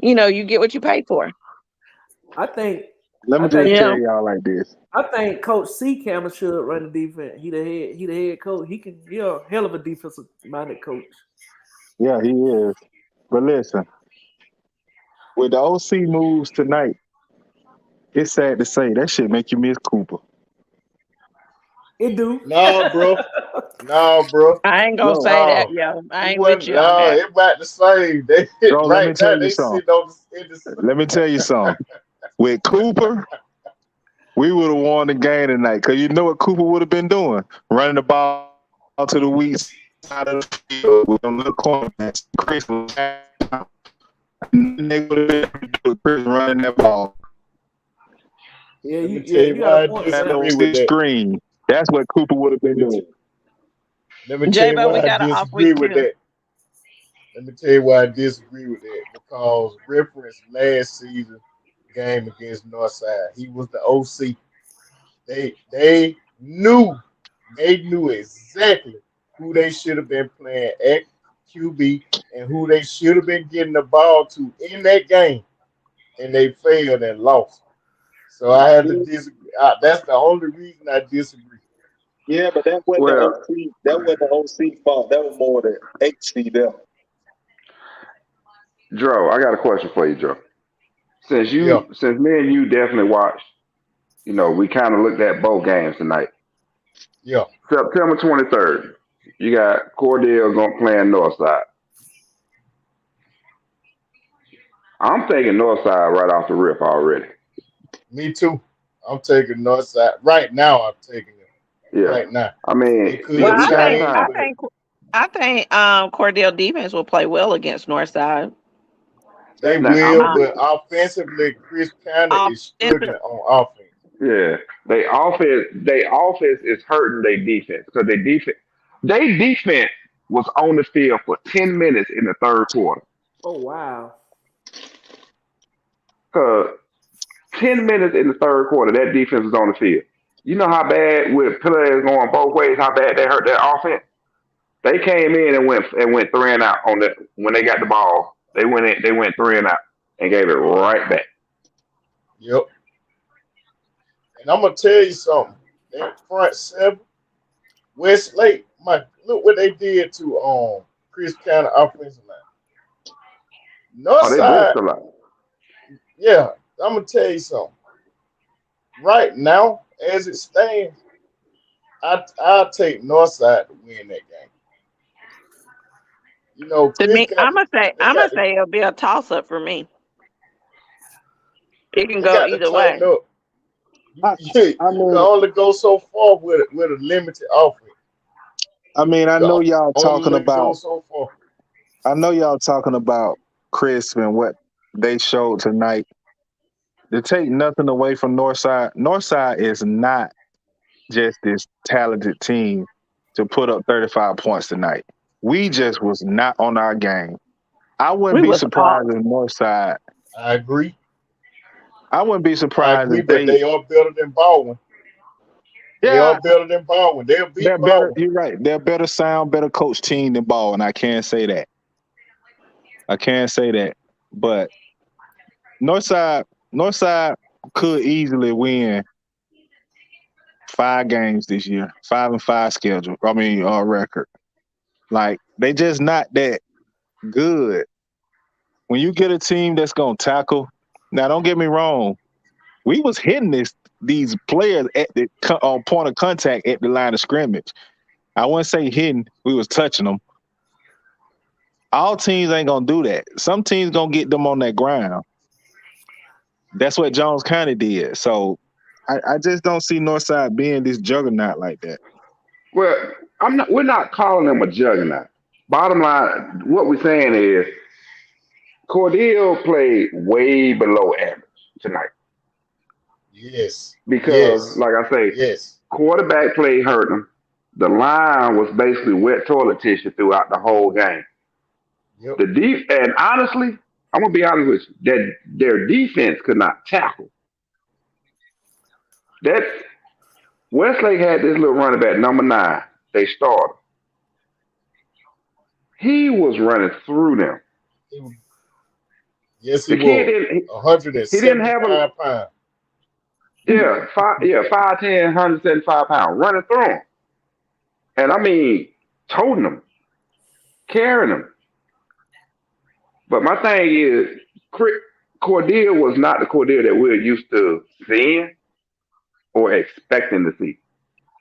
You get what you pay for. I think. Let me just tell y'all like this. I think Coach C. Campbell should run the defense. He the head coach. He a hell of a defensive minded coach. Yeah, he is. But listen, with the OC moves tonight, it's sad to say that shit make you miss Cooper. It do. No, bro. I ain't gonna say that, yo. I ain't with you on that. It's about the same. Bro, let me tell you something. Let me tell you something. With Cooper, we would have won the game tonight. Because you know what Cooper would have been doing? Running the ball to the weak side of the field with them little cornerbacks. Chris was they would have been Chris running that ball. Yeah, you got that screen. That's what Cooper would have been doing. Let me tell you why I disagree with that. Let me tell you why I disagree with that. Because reference last season game against Northside, he was the OC. They knew exactly who they should have been playing at QB and who they should have been getting the ball to in that game, and they failed and lost. So I had to disagree. That's the only reason I disagree. Yeah, but that wasn't the OC. That wasn't the OC fault. That was more the HC there. Joe, I got a question for you, Joe. Since me and you definitely watched, we kind of looked at both games tonight. Yeah. September 23rd, you got Cordell going playing Northside. I'm taking Northside right off the rip already. Me too. I'm taking Northside. Right now, I'm taking it. Yeah. right now. I mean, It could Well, we got change, time. but I think Cordell defense will play well against Northside. they Now, will. I'm But offensively, Chris County is Offensive, struggling on offense. yeah. They offense is hurting their defense because they defense was on the field for 10 minutes in the third quarter. Oh wow. Cause 10 minutes in the third quarter, that defense was on the field. You know how bad with players going both ways, how bad they hurt that offense? They came in and went 3 and out on the when they got the ball. They went 3 and out and gave it right back. Yep. And I'm gonna tell you something. That front seven, Westlake, look what they did to Chris County offensive line. Oh, they Northside, blitzed a lot. yeah, I'm gonna tell you something. Right now, as it stands, I'll take Northside to win that game. You know, to Chris me, I'm County, they gonna got to say it'll be a toss up for me. It can they go got to either way. tighten up. I, You I can mean, only go so far with a limited offense. I mean, You I can know y'all talking only go about. so far. I know y'all talking about Crisp and what they showed tonight. To take nothing away from Northside, Northside is not just this talented team to put up 35 points tonight. We just was not on our game. I wouldn't We be was off. surprised if Northside. I agree. I wouldn't be surprised if But they. they are better than Baldwin. They Yeah, are better than Baldwin. They'll they're beat better. Baldwin. You're right. They're better sound, better coach team than Ball, and I can't say that. I can't say that. But Northside could easily win 5 games this year, 5-5 schedule. I mean, record. Like they just not that good. When you get a team that's gonna tackle, now don't get me wrong, we was hitting these players at the point of contact at the line of scrimmage. I wouldn't say hitting, we was touching them. All teams ain't gonna do that. Some teams gonna get them on that ground. That's what Jones County did. So I just don't see Northside being this juggernaut like that. Well, we're not calling them a juggernaut. Bottom line, what we're saying is Cordell played way below average tonight. Yes. Because, Yes. like I say, Yes. quarterback play hurt them. The line was basically wet toilet tissue throughout the whole game. Yep. And honestly, I'm gonna be honest with you, that their defense could not tackle. That Westlake had this little running back, number 9. They started. He was running through them. Yes, The he kid was. he didn't have 175 pounds. 5'10", 175 pounds, running through them. And I mean, toting them, carrying them. But my thing is, Cordell was not the Cordell that we're used to seeing or expecting to see.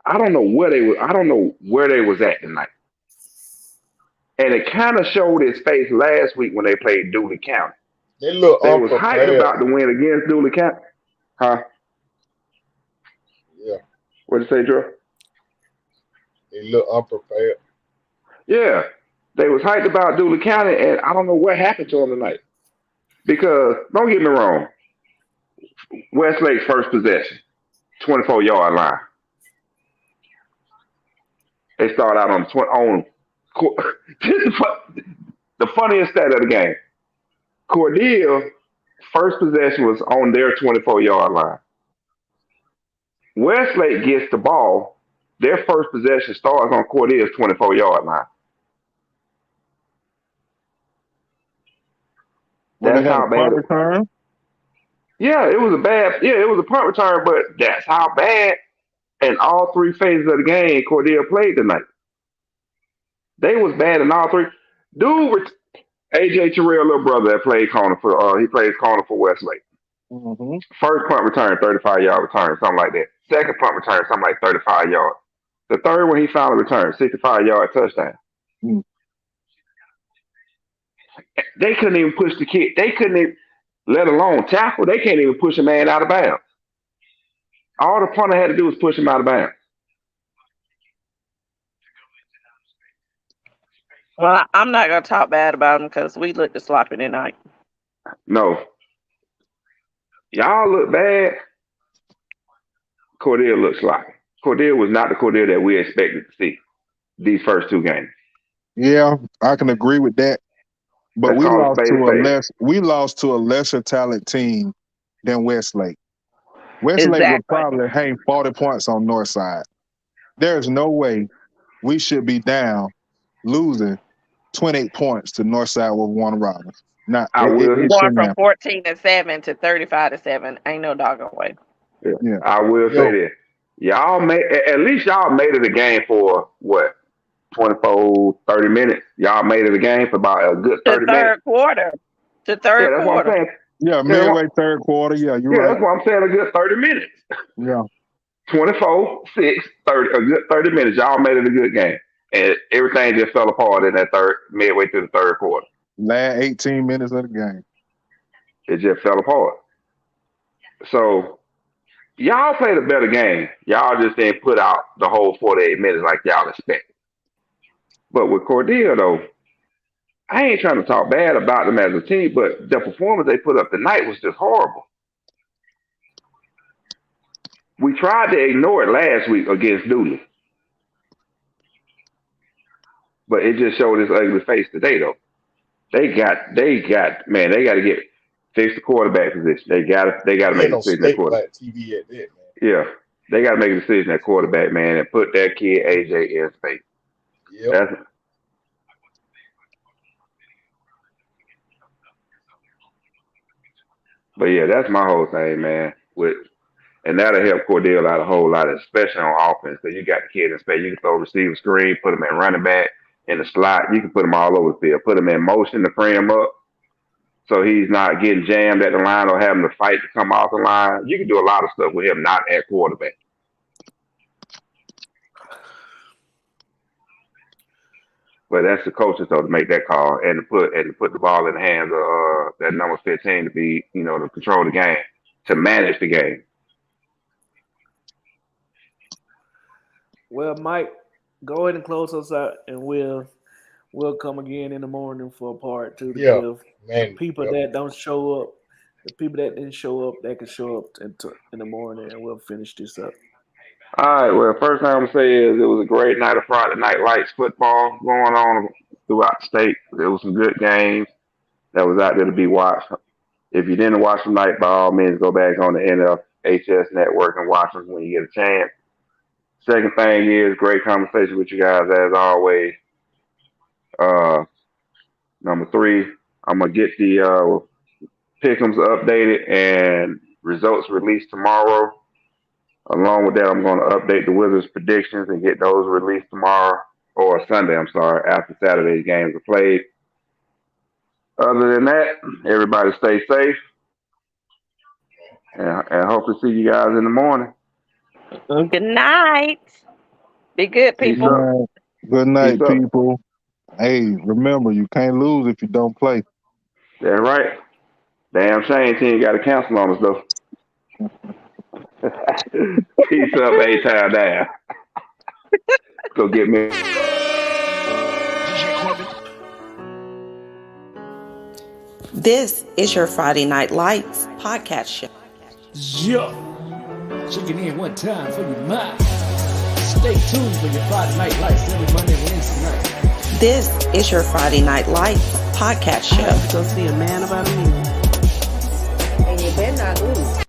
I don't know where they was at tonight. And it kind of showed its face last week when they played Dooley County. They look They was hyped unprepared. about the win against Dooley County. Huh? Yeah. What'd you say, Joe? They look unprepared. Yeah. They was hyped about Dooley County, and I don't know what happened to them tonight. Because, don't get me wrong, Westlake's first possession, 24-yard line. They start out on the funniest stat of the game. Cordell, first possession was on their 24-yard line. Westlake gets the ball. Their first possession starts on Cordell's 24-yard line. That's how bad. Return? Yeah, it was a punt return, but that's how bad in all 3 phases of the game Cordell played tonight. They was bad in all 3. Dude, AJ Terrell, little brother that played corner he plays corner for Westlake. Mm-hmm. First punt return, 35-yard return, something like that. Second punt return, something like 35 yards. The third one he finally returned, 65-yard touchdown. Mm. They couldn't even push the kid. They couldn't even, let alone tackle. They can't even push a man out of bounds. All the punter had to do was push him out of bounds. Well, I'm not gonna talk bad about them because we looked sloppy tonight. No. Y'all look bad. Cordell looks sloppy. Cordell was not the Cordell that we expected to see these first two games. Yeah, I can agree with that. But Let's we call it lost spade to a spade. we lost to a lesser talent team than Westlake. Westlake would probably hang 40 points on Northside. There's no way we should be down, losing 28 points to Northside with Warner Robins. Going from 14-7 to 35-7. Ain't no doggone way. Yeah. I will say this. Y'all at least y'all made it a game for what? 24, 30 minutes. Y'all made it a game for about a good 30 minutes. Third quarter. To third that's quarter. What I'm saying. Yeah, midway third quarter. Yeah, you're right. That's what I'm saying. A good 30 minutes. Yeah. 24, 6, 30. A good 30 minutes. Y'all made it a good game. And everything just fell apart in that midway through the third quarter. Last 18 minutes of the game. It just fell apart. So y'all played a better game. Y'all just didn't put out the whole 48 minutes like y'all expected. But with Cordell, though, I ain't trying to talk bad about them as a team, but the performance they put up tonight was just horrible. We tried to ignore it last week against Dooley. But it just showed its ugly face today, though. They got to fix the quarterback position. They got to make a decision at quarterback. TV at that, man. Yeah, they got to make a decision at quarterback, man, and put that kid AJ in space. Yep. But yeah, that's my whole thing, man. And that'll help Cordell out a whole lot, especially on offense. Because you got the kid in space. You can throw receiver screen, put him in running back, in the slot. You can put him all over the field. Put him in motion to free him up, so he's not getting jammed at the line or having to fight to come off the line. You can do a lot of stuff with him not at quarterback. But that's the coaches though to make that call and to put the ball in the hands of that number 15 to be, to control the game, to manage the game. Well, Mike, go ahead and close us out, and we'll come again in the morning for a part 2 to give people that don't show up, the people that didn't show up, that can show up in the morning, and we'll finish this up. All right. Well, first thing I'm gonna say is it was a great night of Friday Night Lights football going on throughout the state. There was some good games that was out there to be watched. If you didn't watch them tonight, by all means, go back on the NFHS network and watch them when you get a chance. Second thing is great conversation with you guys as always. Number 3, I'm gonna get the pick'ems updated and results released tomorrow. Along with that, I'm going to update the Wizards predictions and get those released tomorrow or Sunday, after Saturday's games are played. Other than that, everybody stay safe and hope to see you guys in the morning. Good night. Be good, people. Good night, people. Hey, remember, you can't lose if you don't play. That's right. Damn shame team got to cancel on us, though. Peace up, A-Town down. Go get me. This is your Friday Night Lights podcast show. Yo, checking in one time for your mind. Stay tuned for your Friday Night Lights every Monday and Wednesday night. This is your Friday Night Lights podcast show. Go see a man about a minute. And you better not lose.